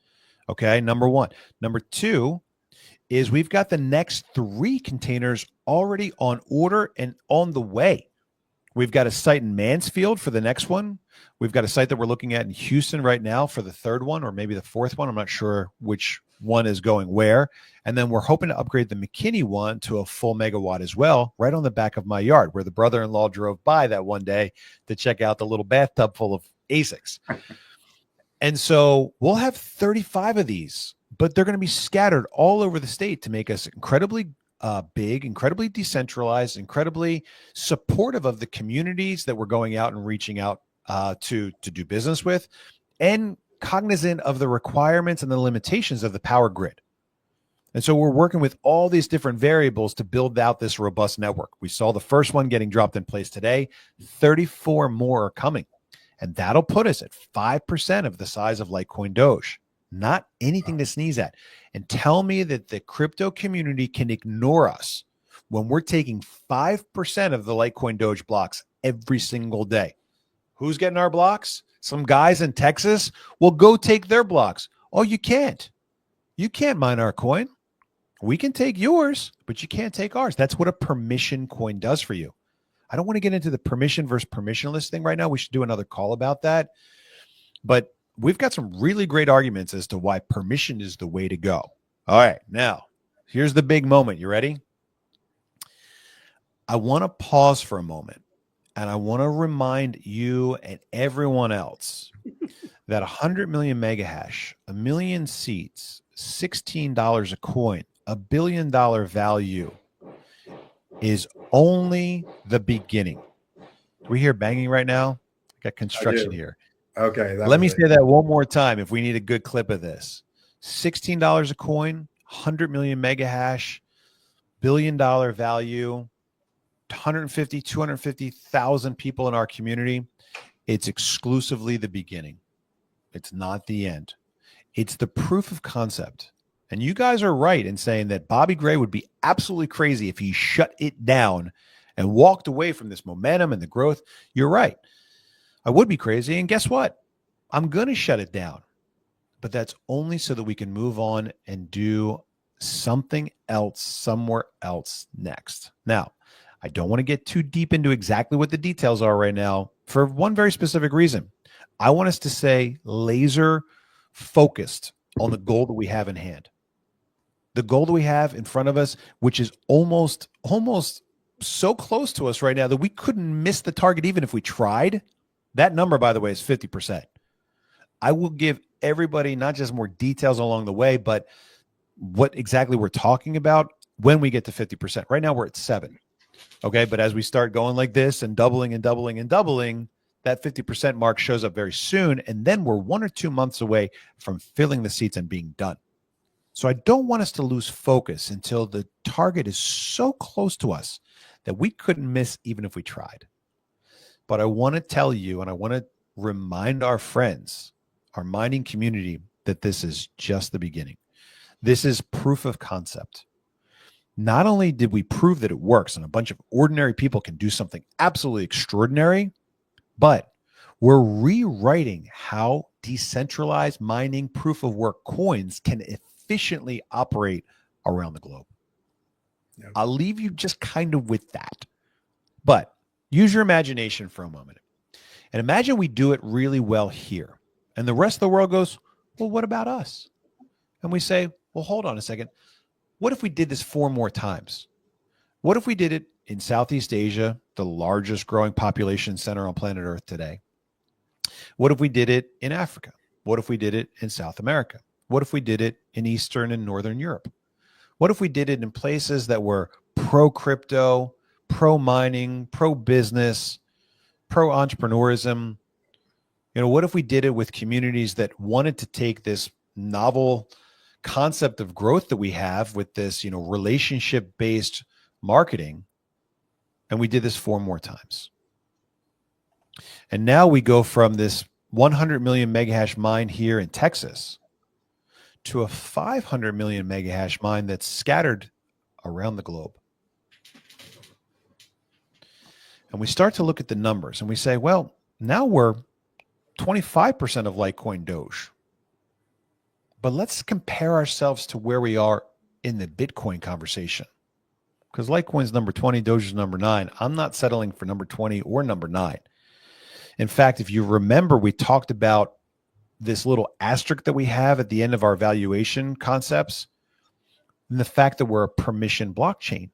Speaker 3: Okay, number one. Number two is we've got the next 3 containers already on order and on the way. We've got a site in Mansfield for the next one. We've got a site that we're looking at in Houston right now for the 3rd one, or maybe the 4th one. I'm not sure which one is going where. And then we're hoping to upgrade the McKinney one to a full megawatt as well, right on the back of my yard, where the brother-in-law drove by that one day to check out the little bathtub full of ASICs. And so we'll have 35 of these, but they're going to be scattered all over the state to make us incredibly big, incredibly decentralized, incredibly supportive of the communities that we're going out and reaching out to do business with, and cognizant of the requirements and the limitations of the power grid. And so we're working with all these different variables to build out this robust network. We saw the first one getting dropped in place today. 34 more are coming. And that'll put us at 5% of the size of Litecoin Doge. Not anything to sneeze at. And tell me that the crypto community can ignore us when we're taking 5% of the Litecoin Doge blocks every single day. Who's getting our blocks? Some guys in Texas. Well, go take their blocks. Oh, you can't. You can't mine our coin. We can take yours, but you can't take ours. That's what a permission coin does for you. I don't want to get into the permission versus permissionless thing right now. We should do another call about that. But we've got some really great arguments as to why permission is the way to go. All right, now, here's the big moment. You ready? I want to pause for a moment And I want to remind you and everyone else that 100 million mega hash, a million seats, $16 a coin, $1 billion value is only the beginning. We hear banging right now? I got construction here.
Speaker 1: Okay.
Speaker 3: Let me say that one more time if we need a good clip of this. $16 a coin, 100 million mega hash, $1 billion value, 150, 250,000 people in our community. It's exclusively the beginning. It's not the end. It's the proof of concept. And you guys are right in saying that Bobby Gray would be absolutely crazy if he shut it down and walked away from this momentum and the growth. You're right. I would be crazy. And guess what? I'm going to shut it down. But that's only so that we can move on and do something else somewhere else next. Now, I don't want to get too deep into exactly what the details are right now for one very specific reason. I want us to stay laser focused on the goal that we have in hand. The goal that we have in front of us, which is almost so close to us right now that we couldn't miss the target even if we tried. That number, by the way, is 50%. I will give everybody not just more details along the way, but what exactly we're talking about when we get to 50%. Right now we're at 7. Okay. But as we start going like this and doubling and doubling and doubling, that 50% mark shows up very soon. And then we're 1 or 2 months away from filling the seats and being done. So I don't want us to lose focus until the target is so close to us that we couldn't miss even if we tried. But I want to tell you, and I want to remind our friends, our mining community, that this is just the beginning. This is proof of concept. Not only did we prove that it works and a bunch of ordinary people can do something absolutely extraordinary, but we're rewriting how decentralized mining proof of work coins can efficiently operate around the globe. Yep. I'll leave you just kind of with that. But use your imagination for a moment. And imagine we do it really well here. And the rest of the world goes, well, what about us? And we say, well, hold on a second. What if we did this 4 more times? What if we did it in Southeast Asia, the largest growing population center on planet Earth today? What if we did it in Africa? What if we did it in South America? What if we did it in Eastern and Northern Europe? What if we did it in places that were pro-crypto, pro-mining, pro-business, pro-entrepreneurism? You know, what if we did it with communities that wanted to take this novel concept of growth that we have with this, you know, relationship-based marketing, and we did this 4 more times? And now we go from this 100 million megahash mine here in Texas to a 500 million megahash mine that's scattered around the globe. And we start to look at the numbers and we say, well, now we're 25% of Litecoin Doge. But let's compare ourselves to where we are in the Bitcoin conversation. Because Litecoin's number 20, Doge is number 9. I'm not settling for number 20 or number 9. In fact, if you remember, we talked about this little asterisk that we have at the end of our valuation concepts and the fact that we're a permission blockchain.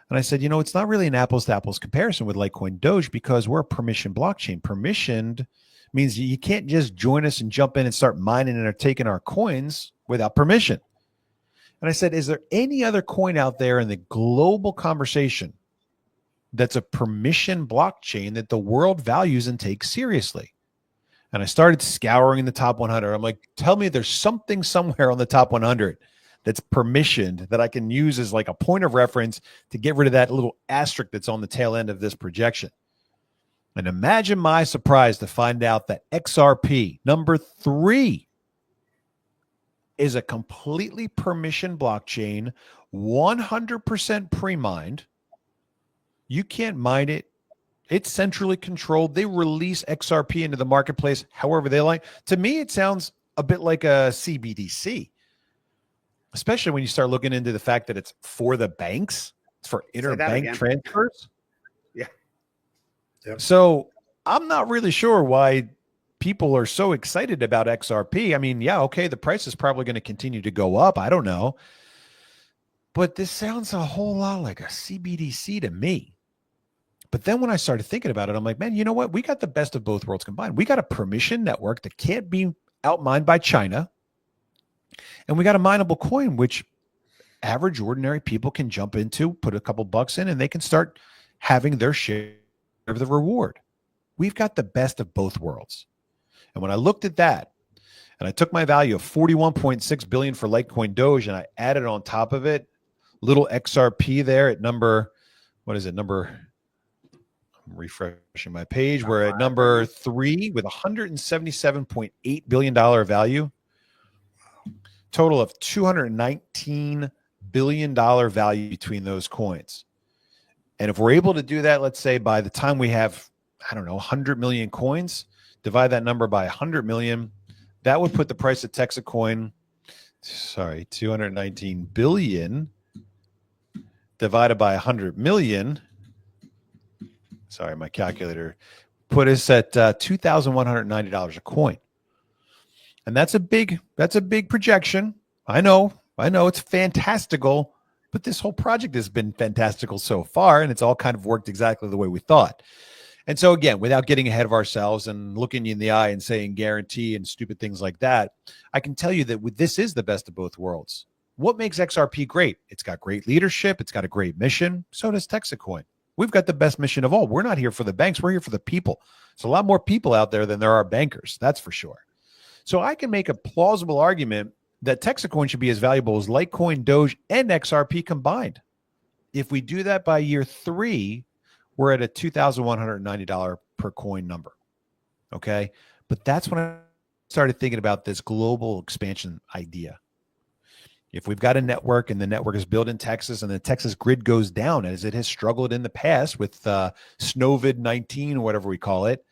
Speaker 3: And I said, you know, it's not really an apples to apples comparison with Litecoin Doge because we're a permission blockchain. Permissioned means you can't just join us and jump in and start mining and are taking our coins without permission. And I said, is there any other coin out there in the global conversation that's a permission blockchain that the world values and takes seriously? And I started scouring the top 100. I'm like, tell me there's something somewhere on the top 100 that's permissioned that I can use as like a point of reference to get rid of that little asterisk that's on the tail end of this projection. And imagine my surprise to find out that XRP, number 3, is a completely permission blockchain, 100% pre-mined. You can't mine it. It's centrally controlled. They release XRP into the marketplace however they like. To me, it sounds a bit like a CBDC, especially when you start looking into the fact that it's for the banks. It's for interbank transfers.
Speaker 2: Yeah.
Speaker 1: Yep.
Speaker 3: So I'm not really sure why people are so excited about XRP. I mean, yeah, okay, the price is probably going to continue to go up. I don't know. But this sounds a whole lot like a CBDC to me. But then when I started thinking about it, I'm like, man, you know what? We got the best of both worlds combined. We got a permission network that can't be outmined by China. And we got a mineable coin, which average ordinary people can jump into, put a couple bucks in, and they can start having their share of the reward. We've got the best of both worlds. And when I looked at that, and I took my value of 41.6 billion for Litecoin Doge, and I added on top of it little XRP there at number, what is it? I'm refreshing my page. We're at number 3 with $177.8 billion value. Total of $219 billion value between those coins. And if we're able to do that, let's say by the time we have, I don't know, 100 million coins, divide that number by 100 million, that would put the price of TexitCoin, 219 billion divided by 100 million. Sorry, my calculator put us at $2,190 a coin. And that's a big projection. I know it's fantastical, but this whole project has been fantastical so far, and it's all kind of worked exactly the way we thought. And so again, without getting ahead of ourselves and looking you in the eye and saying guarantee and stupid things like that, I can tell you that this is the best of both worlds. What makes XRP great? It's got great leadership. It's got a great mission. So does TexitCoin. We've got the best mission of all. We're not here for the banks. We're here for the people. There's a lot more people out there than there are bankers. That's for sure. So I can make a plausible argument that TexitCoin should be as valuable as Litecoin, Doge, and XRP combined. If we do that by year 3, we're at a $2,190 per coin number. Okay. But that's when I started thinking about this global expansion idea. If we've got a network and the network is built in Texas and the Texas grid goes down as it has struggled in the past with Snowvid-19 or whatever we call it,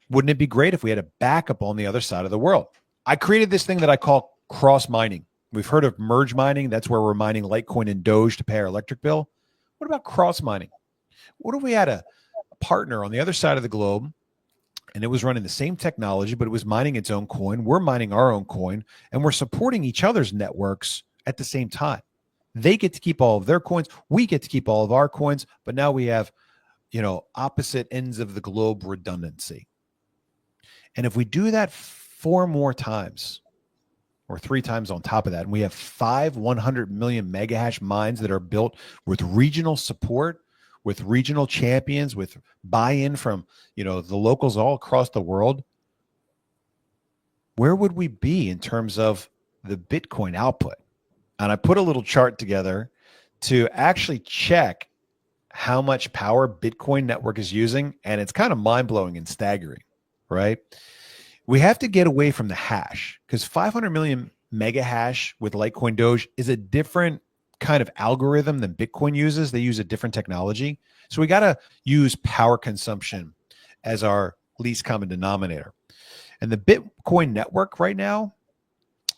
Speaker 3: wouldn't it be great if we had a backup on the other side of the world? I created this thing that I call cross mining. We've heard of merge mining. That's where we're mining Litecoin and Doge to pay our electric bill. What about cross mining? What if we had a partner on the other side of the globe and it was running the same technology, but it was mining its own coin? We're mining our own coin and we're supporting each other's networks at the same time. They get to keep all of their coins. We get to keep all of our coins, but now we have, opposite ends of the globe redundancy. And if we do that 4 more times or 3 times on top of that, and we have 5 100 million mega hash mines that are built with regional support, with regional champions, with buy-in from, the locals all across the world, where would we be in terms of the Bitcoin output? And I put a little chart together to actually check how much power Bitcoin network is using. And it's kind of mind-blowing and staggering, right? We have to get away from the hash because 500 million mega hash with Litecoin Doge is a different kind of algorithm than Bitcoin uses. They use a different technology. So we got to use power consumption as our least common denominator. And the Bitcoin network right now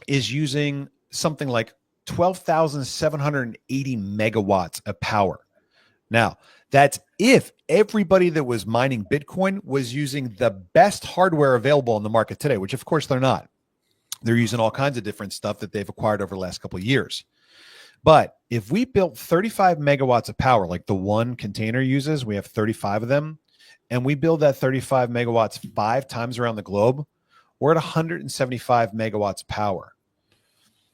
Speaker 3: is using something like 12,780 megawatts of power. Now, that's if everybody that was mining Bitcoin was using the best hardware available on the market today, which of course they're not. They're using all kinds of different stuff that they've acquired over the last couple of years. But if we built 35 megawatts of power, like the one container uses, we have 35 of them, and we build that 35 megawatts 5 times around the globe, we're at 175 megawatts of power.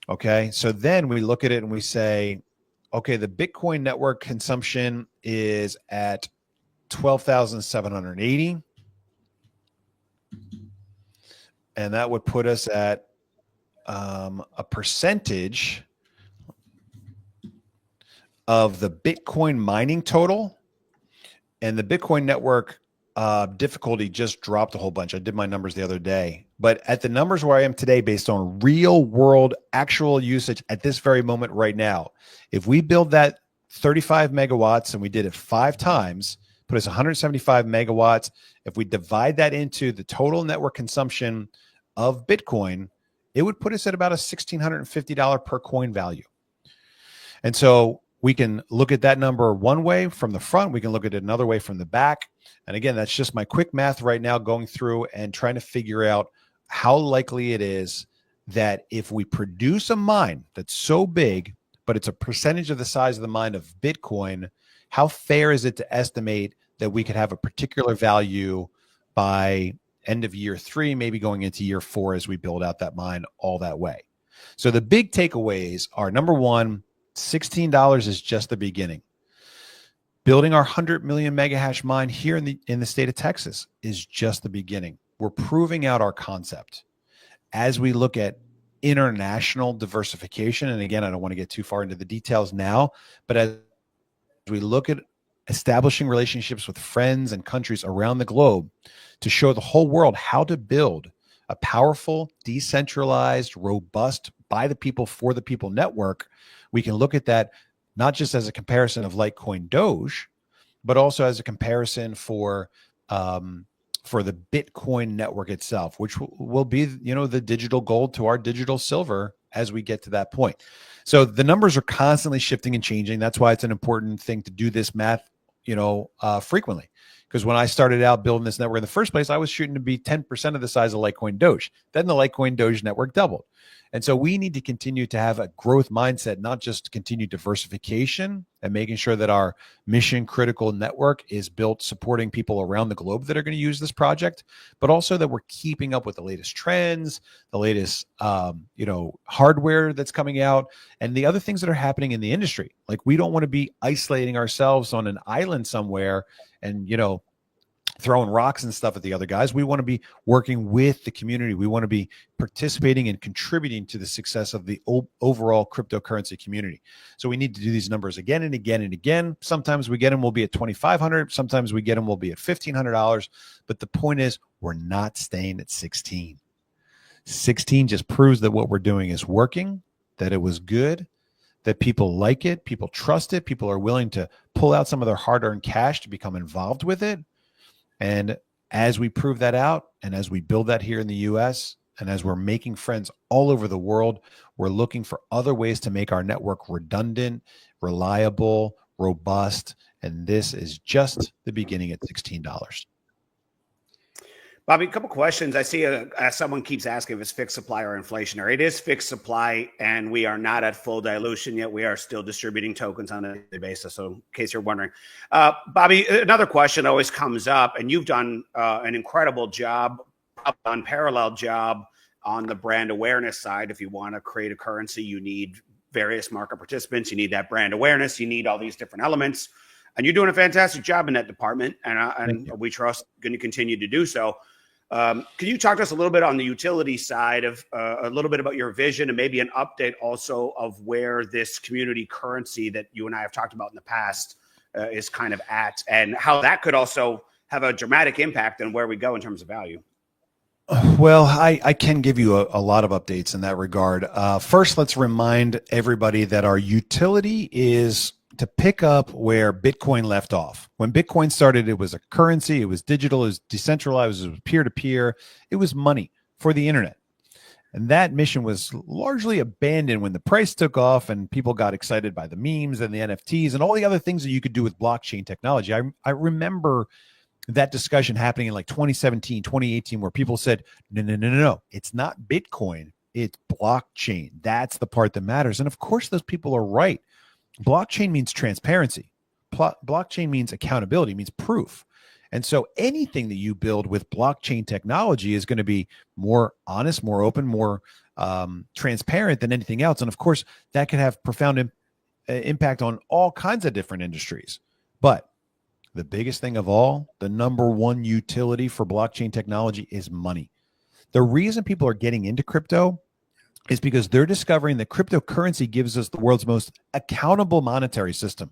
Speaker 3: Okay, so then we look at it and we say, okay, the Bitcoin network consumption is at 12,780. And that would put us at a percentage of the Bitcoin mining total. And the Bitcoin network difficulty just dropped a whole bunch. I did my numbers the other day. But at the numbers where I am today, based on real world actual usage at this very moment right now, if we build that 35 megawatts and we did it 5 times, put us 175 megawatts. If we divide that into the total network consumption of Bitcoin, it would put us at about a $1,650 per coin value. And so we can look at that number one way from the front. We can look at it another way from the back. And again, that's just my quick math right now, going through and trying to figure out how likely it is that if we produce a mine that's so big, but it's a percentage of the size of the mine of Bitcoin, how fair is it to estimate that we could have a particular value by end of year 3, maybe going into year 4 as we build out that mine all that way. So the big takeaways are, number one, $16 is just the beginning. Building our 100 million megahash mine here in the state of Texas is just the beginning. We're proving out our concept. As we look at international diversification, and again, I don't want to get too far into the details now, but as we look at establishing relationships with friends and countries around the globe to show the whole world how to build a powerful, decentralized, robust, by the people, for the people network, we can look at that not just as a comparison of Litecoin Doge, but also as a comparison for the Bitcoin network itself, which will be, the digital gold to our digital silver as we get to that point. So the numbers are constantly shifting and changing. That's why it's an important thing to do this math, frequently. Because when I started out building this network in the first place, I was shooting to be 10% of the size of Litecoin Doge. Then the Litecoin Doge network doubled. And so we need to continue to have a growth mindset, not just continue diversification and making sure that our mission critical network is built supporting people around the globe that are going to use this project, but also that we're keeping up with the latest trends, the latest, hardware that's coming out, and the other things that are happening in the industry. Like, we don't want to be isolating ourselves on an island somewhere and, throwing rocks and stuff at the other guys. We want to be working with the community. We want to be participating and contributing to the success of the overall cryptocurrency community. So we need to do these numbers again and again and again. Sometimes we get them, we'll be at $2,500. Sometimes we get them, we'll be at $1,500. But the point is, we're not staying at 16. 16 just proves that what we're doing is working, that it was good, that people like it, people trust it, people are willing to pull out some of their hard-earned cash to become involved with it. And as we prove that out, and as we build that here in the US, and as we're making friends all over the world, we're looking for other ways to make our network redundant, reliable, robust. And this is just the beginning at $16.
Speaker 2: Bobby, a couple questions. I see someone keeps asking if it's fixed supply or inflationary. It is fixed supply, and we are not at full dilution yet. We are still distributing tokens on a daily basis. So in case you're wondering, Bobby, another question always comes up, and you've done an incredible job, unparalleled job on the brand awareness side. If you want to create a currency, you need various market participants. You need that brand awareness. You need all these different elements. And you're doing a fantastic job in that department, and we trust going to continue to do so. Can you talk to us a little bit on the utility side of a little bit about your vision, and maybe an update also of where this community currency that you and I have talked about in the past is kind of at, and how that could also have a dramatic impact on where we go in terms of value?
Speaker 3: Well, I can give you a lot of updates in that regard. First, let's remind everybody that our utility is to pick up where Bitcoin left off. When Bitcoin started, it was a currency, it was digital, it was decentralized, it was peer-to-peer, it was money for the internet. And that mission was largely abandoned when the price took off and people got excited by the memes and the NFTs and all the other things that you could do with blockchain technology. I remember that discussion happening in like 2017, 2018, where people said, no, it's not Bitcoin, it's blockchain. That's the part that matters. And of course, those people are right. Blockchain means transparency. Blockchain means accountability, means proof. And so anything that you build with blockchain technology is going to be more honest, more open, more transparent than anything else. And of course, that can have profound impact on all kinds of different industries. But the biggest thing of all, the number one utility for blockchain technology is money. The reason people are getting into crypto is because they're discovering that cryptocurrency gives us the world's most accountable monetary system.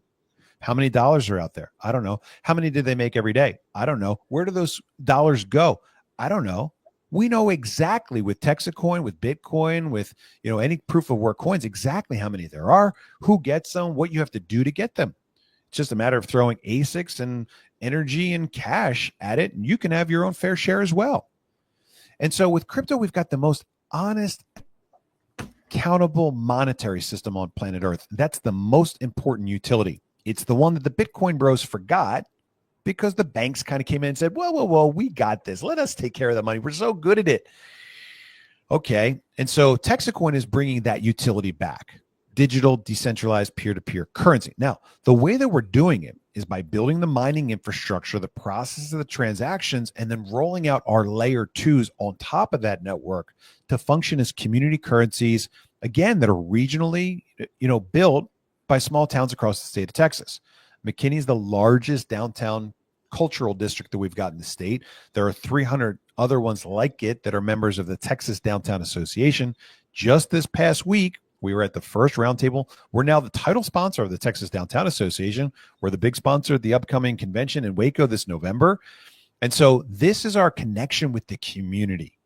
Speaker 3: How many dollars are out there? I don't know. How many did they make every day? I don't know. Where do those dollars go? I don't know. We know exactly with TexitCoin, with Bitcoin, with any proof of work coins, exactly how many there are, who gets them, what you have to do to get them. It's just a matter of throwing ASICs and energy and cash at it, and you can have your own fair share as well. And so with crypto, we've got the most honest, accountable monetary system on planet Earth. That's the most important utility. It's the one that the Bitcoin bros forgot because the banks kind of came in and said, whoa, we got this. Let us take care of the money. We're so good at it. Okay. And so TexitCoin is bringing that utility back. digital, decentralized, peer-to-peer currency. Now, the way that we're doing it is by building the mining infrastructure, the process of the transactions, and then rolling out our layer twos on top of that network to function as community currencies, again, that are regionally, built by small towns across the state of Texas. McKinney is the largest downtown cultural district that we've got in the state. There are 300 other ones like it that are members of the Texas Downtown Association. Just this past week, we were at the first roundtable. We're now the title sponsor of the Texas Downtown Association. We're the big sponsor of the upcoming convention in Waco this November. And so this is our connection with the community,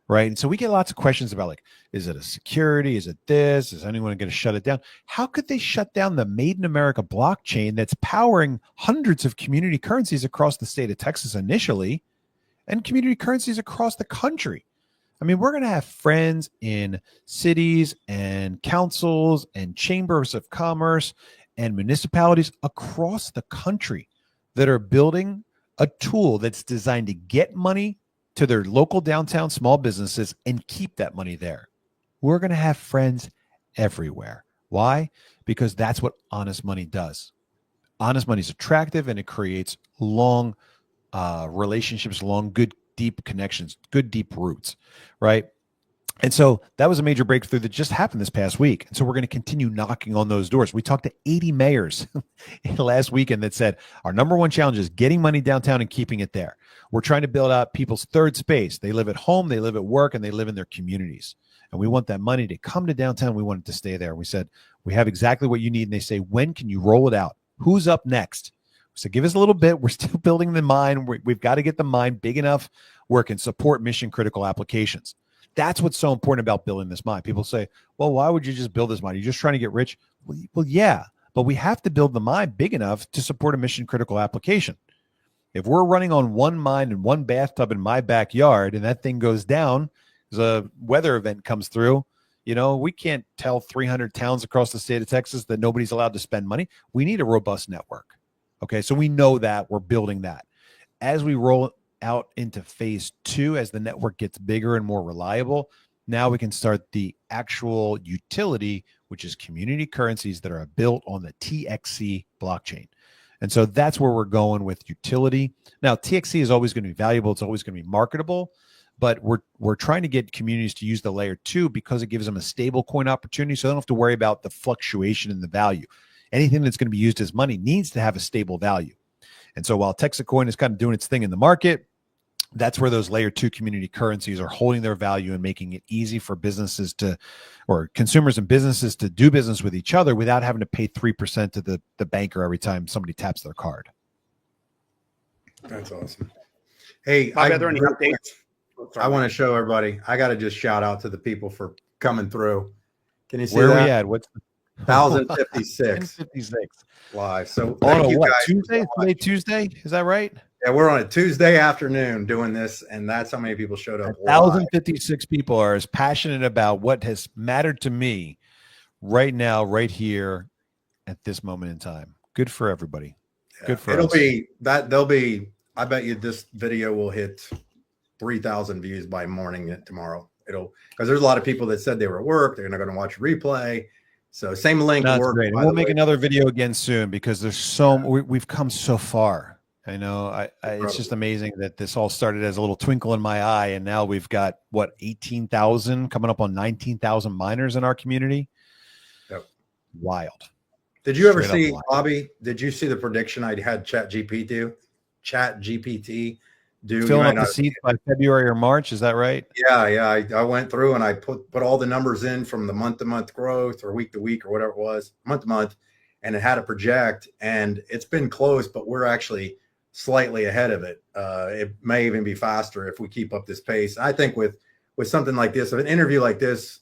Speaker 3: right? And so we get lots of questions about, like, is it a security? Is it this? Is anyone going to shut it down? How could they shut down the Made in America blockchain that's powering hundreds of community currencies across the state of Texas initially, and community currencies across the country? I mean, we're going to have friends in cities and councils and chambers of commerce and municipalities across the country that are building a tool that's designed to get money to their local downtown small businesses and keep that money there. We're going to have friends everywhere. Why? Because that's what honest money does. Honest money is attractive, and it creates long relationships, good, deep connections, good, deep roots, right? And so that was a major breakthrough that just happened this past week. And so we're going to continue knocking on those doors. We talked to 80 mayors last weekend that said our number one challenge is getting money downtown and keeping it there. We're trying to build out people's third space. They live at home, they live at work, and they live in their communities. And we want that money to come to downtown. We want it to stay there. We said, we have exactly what you need. And they say, when can you roll it out? Who's up next? So give us a little bit. We're still building the mine. We've got to get the mine big enough where it can support mission critical applications. That's what's so important about building this mine. People say, well, why would you just build this mine? You're just trying to get rich. Well, yeah, but we have to build the mine big enough to support a mission critical application. If we're running on one mine and one bathtub in my backyard and that thing goes down, as a weather event comes through, we can't tell 300 towns across the state of Texas that nobody's allowed to spend money. We need a robust network. Okay, so we know that. We're building that. As we roll out into phase 2, as the network gets bigger and more reliable, now we can start the actual utility, which is community currencies that are built on the TXC blockchain. And so that's where we're going with utility. Now, TXC is always going to be valuable. It's always going to be marketable. But we're trying to get communities to use the layer 2 because it gives them a stable coin opportunity, so they don't have to worry about the fluctuation in the value. Anything that's going to be used as money needs to have a stable value. And so while TexitCoin is kind of doing its thing in the market, that's where those layer 2 community currencies are holding their value and making it easy for businesses or consumers and businesses to do business with each other without having to pay 3% to the banker every time somebody taps their card.
Speaker 1: That's awesome. Hey,
Speaker 2: Bobby, are there any updates?
Speaker 1: I want to show everybody. I got to just shout out to the people for coming through. Can you see
Speaker 3: where
Speaker 1: that?
Speaker 3: Are we at? What's
Speaker 1: 1,056 live. So
Speaker 3: on
Speaker 1: you
Speaker 3: what,
Speaker 1: guys
Speaker 3: Tuesday? Today Tuesday? Is that right?
Speaker 1: Yeah, we're on a Tuesday afternoon doing this, and that's how many people showed up.
Speaker 3: 1,056 people are as passionate about what has mattered to me right now, right here, at this moment in time. Good for everybody.
Speaker 1: Yeah,
Speaker 3: good for
Speaker 1: it'll
Speaker 3: us.
Speaker 1: be that. There'll be. I bet you this video will hit 3,000 views by morning tomorrow. Because there's a lot of people that said they were at work. They're not going to watch a replay. So same link.
Speaker 3: That's
Speaker 1: work,
Speaker 3: great. We'll make another video again soon because there's we've come so far. I know. It's just amazing that this all started as a little twinkle in my eye, and now we've got 18,000 coming up on 19,000 miners in our community.
Speaker 1: Yep.
Speaker 3: Wild.
Speaker 1: Did you ever see, Bobby? Did you see the prediction I had ChatGPT do?
Speaker 3: Filling up the seats by February or March, is that right?
Speaker 1: Yeah. I went through and I put all the numbers in from the month-to-month growth or week-to-week or whatever it was, month-to-month, and it had a project, and it's been close, but we're actually slightly ahead of it. It may even be faster if we keep up this pace. I think with something like this, an interview like this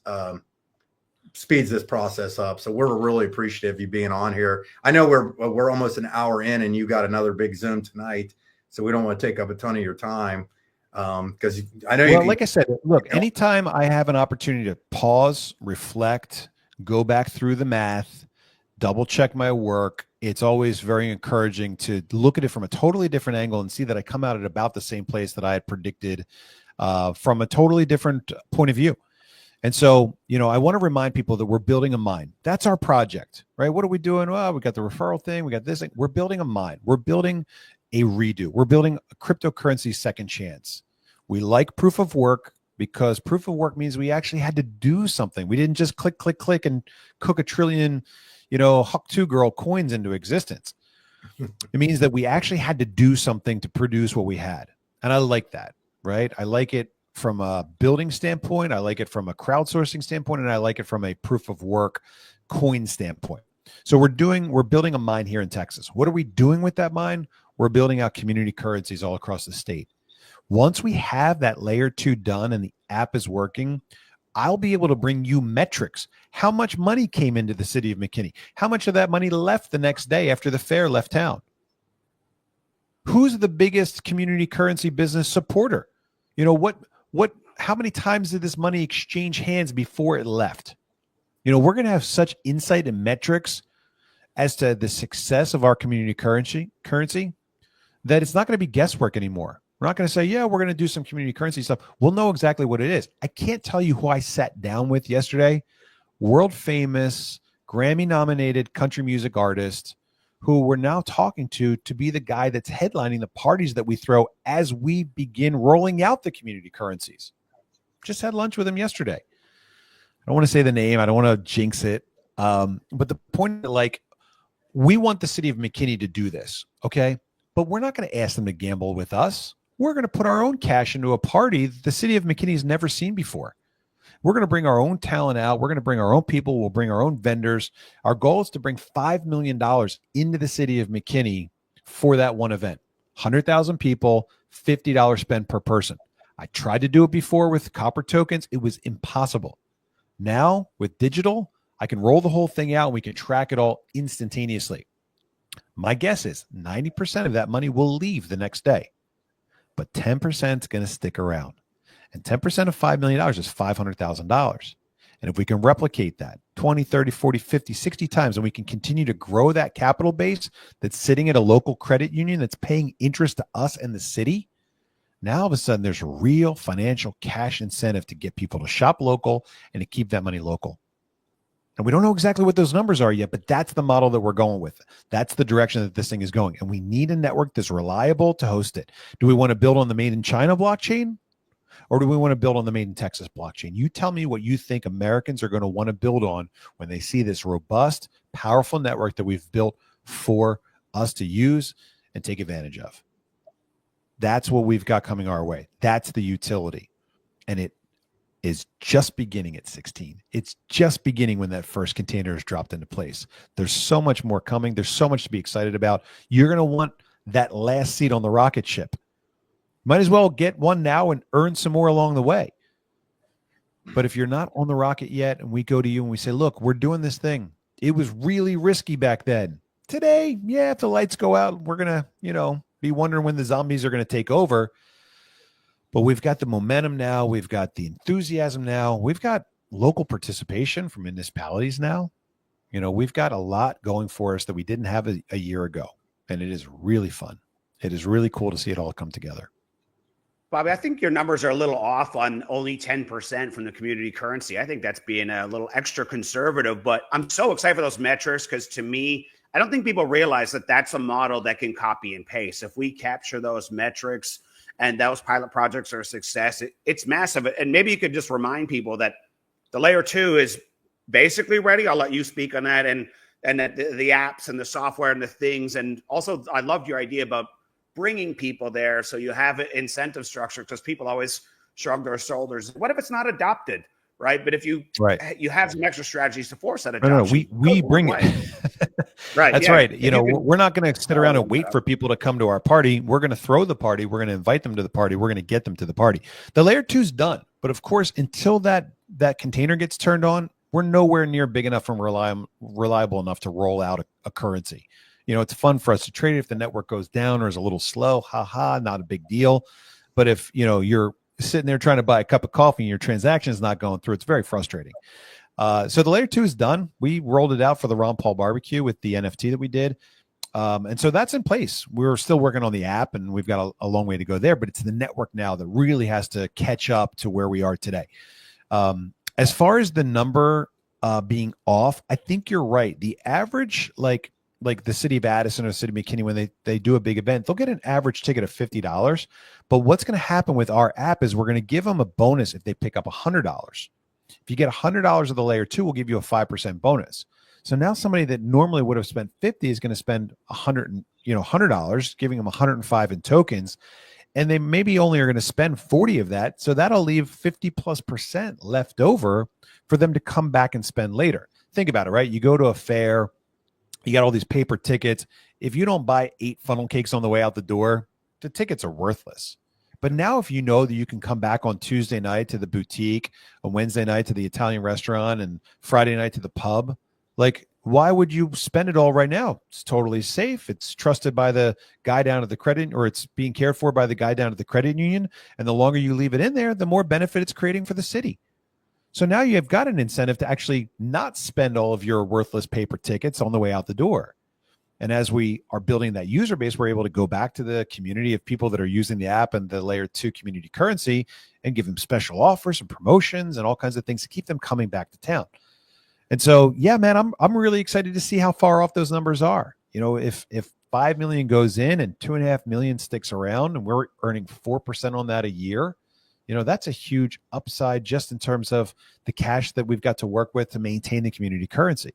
Speaker 1: speeds this process up. So we're really appreciative of you being on here. I know we're almost an hour in, and you got another big Zoom tonight, so we don't want to take up a ton of your time. Because I know
Speaker 3: like I said, look, anytime I have an opportunity to pause, reflect, go back through the math, double check my work, it's always very encouraging to look at it from a totally different angle and see that I come out at about the same place that I had predicted from a totally different point of view. And so, I want to remind people that we're building a mine. That's our project, right? What are we doing? Well, we got the referral thing. We got this thing. We're building a mine. We're building a redo. We're building a cryptocurrency second chance. We like proof of work because proof of work means we actually had to do something. We didn't just click, click, click and cook a trillion, Huck 2 girl coins into existence. It means that we actually had to do something to produce what we had. And I like that, right? I like it from a building standpoint. I like it from a crowdsourcing standpoint, and I like it from a proof of work coin standpoint. So we're building a mine here in Texas. What are we doing with that mine? We're building out community currencies all across the state. Once we have that layer 2 done and the app is working, I'll be able to bring you metrics. How much money came into the city of McKinney? How much of that money left the next day after the fair left town? Who's the biggest community currency business supporter? How many times did this money exchange hands before it left? We're going to have such insight and metrics as to the success of our community currency that it's not going to be guesswork anymore. We're not going to say, yeah, we're going to do some community currency stuff. We'll know exactly what it is. I can't tell you who I sat down with yesterday. World famous, Grammy nominated country music artist who we're now talking to be the guy that's headlining the parties that we throw as we begin rolling out the community currencies. Just had lunch with him yesterday. I don't want to say the name. I don't want to jinx it. But the point, we want the city of McKinney to do this, okay? But we're not going to ask them to gamble with us. We're going to put our own cash into a party that the city of McKinney has never seen before. We're going to bring our own talent out. We're going to bring our own people. We'll bring our own vendors. Our goal is to bring $5 million into the city of McKinney for that one event. 100,000 people, $50 spend per person. I tried to do it before with copper tokens. It was impossible. Now, with digital, I can roll the whole thing out and we can track it all instantaneously. My guess is 90% of that money will leave the next day, but 10% is going to stick around. And 10% of $5 million is $500,000. And if we can replicate that 20, 30, 40, 50, 60 times, and we can continue to grow that capital base that's sitting at a local credit union that's paying interest to us and the city, now all of a sudden there's a real financial cash incentive to get people to shop local and to keep that money local. And we don't know exactly what those numbers are yet, but that's the model that we're going with. That's the direction that this thing is going. And we need a network that's reliable to host it. Do we want to build on the Made in China blockchain? Or do we want to build on the Made in Texas blockchain? You tell me what you think Americans are going to want to build on when they see this robust, powerful network that we've built for us to use and take advantage of. That's what we've got coming our way. That's the utility. And it is just beginning at 16. It's just beginning when that first container is dropped into place. There's so much more coming. There's so much to be excited about. You're going to want that last seat on the rocket ship. Might as well get one now and earn some more along the way. But if you're not on the rocket yet and we go to you and we say, look, we're doing this thing. It was really risky back then. Today, yeah, if the lights go out, we're going to, be wondering when the zombies are going to take over. But we've got the momentum now. We've got the enthusiasm now. We've got local participation from municipalities now. We've got a lot going for us that we didn't have a year ago. And it is really fun. It is really cool to see it all come together.
Speaker 2: Bobby, I think your numbers are a little off on only 10% from the community currency. I think that's being a little extra conservative, but I'm so excited for those metrics because to me, I don't think people realize that that's a model that can copy and paste. If we capture those metrics and those pilot projects are a success, it's massive. And maybe you could just remind people that the layer 2 is basically ready. I'll let you speak on that and that the apps and the software and the things. And also, I loved your idea about bringing people there so you have an incentive structure because people always shrug their shoulders. What if it's not adopted? Right. But if you have some extra strategies to force that adoption.
Speaker 3: No, we bring it.
Speaker 2: Right.
Speaker 3: That's right. We're not going to sit around and wait for people to come to our party. We're going to throw the party. We're going to invite them to the party. We're going to get them to the party. The layer 2 is done. But of course, until that container gets turned on, we're nowhere near big enough and reliable enough to roll out a currency. It's fun for us to trade it if the network goes down or is a little slow. Not a big deal. But if, you're sitting there trying to buy a cup of coffee and your transaction is not going through, it's very frustrating. So the layer 2 is done. We rolled it out for the Ron Paul barbecue with the NFT that we did. And so that's in place. We're still working on the app and we've got a long way to go there, but it's the network now that really has to catch up to where we are today. As far as the number being off, I think you're right. The average, like the city of Addison or the city of McKinney, when they do a big event, they'll get an average ticket of $50. But what's going to happen with our app is we're going to give them a bonus if they pick up $100. If you get $100 of the layer 2, we'll give you a 5% bonus. So now somebody that normally would have spent 50 is going to spend $100, giving them 105 in tokens, and they maybe only are going to spend 40 of that. So that'll leave 50+% left over for them to come back and spend later. Think about it, right? You go to a fair, you got all these paper tickets. If you don't buy 8 funnel cakes on the way out the door, the tickets are worthless. But now if you know that you can come back on Tuesday night to the boutique, on Wednesday night to the Italian restaurant, and Friday night to the pub, like, why would you spend it all right now? It's totally safe. It's trusted by the guy down at the credit, or it's being cared for by the guy down at the credit union. And the longer you leave it in there, the more benefit it's creating for the city. So now you've got an incentive to actually not spend all of your worthless paper tickets on the way out the door. And as we are building that user base, we're able to go back to the community of people that are using the app and the layer 2 community currency and give them special offers and promotions and all kinds of things to keep them coming back to town. And so, yeah, man, I'm really excited to see how far off those numbers are. You know, if 5 million goes in and 2.5 million sticks around, and we're earning 4% on that a year, you know, that's a huge upside just in terms of the cash that we've got to work with to maintain the community currency.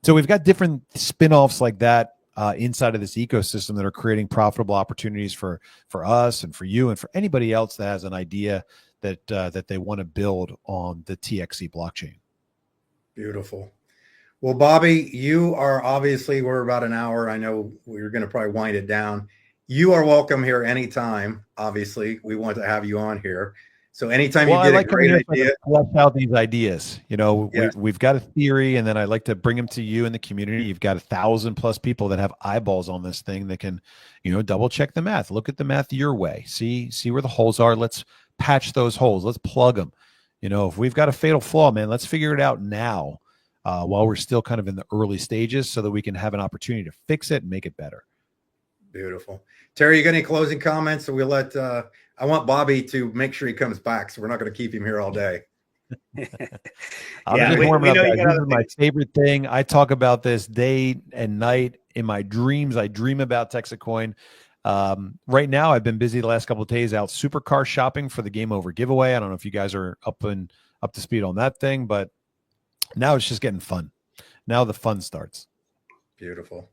Speaker 3: So we've got different spin-offs like that inside of this ecosystem that are creating profitable opportunities for us and for you and for anybody else that has an idea that they want to build on the TXC blockchain.
Speaker 1: Beautiful. Well, Bobby, you are obviously, we're about an hour. I know we're going to probably wind it down. You are welcome here anytime. Obviously, we want to have you on here. So anytime you get a great idea,
Speaker 3: flesh out these ideas. You know,
Speaker 1: yeah.
Speaker 3: we've got a theory, and then I like to bring them to you in the community. You've got 1,000+ people that have eyeballs on this thing that can, you know, double check the math, look at the math your way, see where the holes are. Let's patch those holes. Let's plug them. You know, if we've got a fatal flaw, man, let's figure it out now while we're still kind of in the early stages so that we can have an opportunity to fix it and make it better.
Speaker 1: Beautiful. Terry, you got any closing comments? So we'll let, I want Bobby to make sure he comes back. So we're not going to keep him here all day.
Speaker 3: I'll just warm up. This is my favorite thing. I talk about this day and night in my dreams. I dream about TexitCoin. Right now, I've been busy the last couple of days out supercar shopping for the Game Over giveaway. I don't know if you guys are up to speed on that thing, but now it's just getting fun. Now the fun starts.
Speaker 1: Beautiful.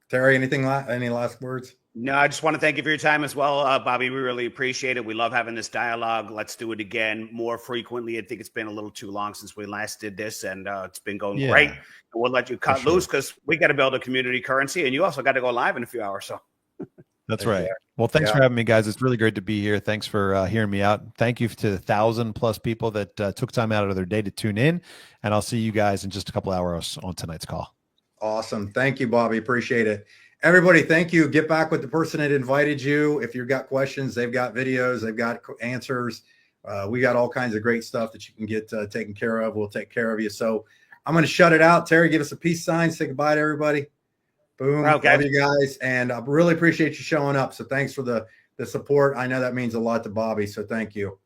Speaker 1: Terry, any last words?
Speaker 2: No, I just want to thank you for your time as well, Bobby. We really appreciate it. We love having this dialogue. Let's do it again more frequently. I think it's been a little too long since we last did this, and it's been going great. And we'll let you cut loose because we got to build a community currency, and you also got to go live in a few hours. So
Speaker 3: that's right. Well, thanks for having me, guys. It's really great to be here. Thanks for hearing me out. Thank you to the 1,000+ people that took time out of their day to tune in, and I'll see you guys in just a couple hours on tonight's call.
Speaker 1: Awesome. Thank you, Bobby. Appreciate it. Everybody, thank you. Get back with the person that invited you. If you've got questions, they've got videos, they've got answers. We got all kinds of great stuff that you can get taken care of. We'll take care of you. So I'm going to shut it out. Terry, give us a peace sign. Say goodbye to everybody. Boom.
Speaker 2: Okay.
Speaker 1: Love you guys. And I really appreciate you showing up. So thanks for the support. I know that means a lot to Bobby. So thank you.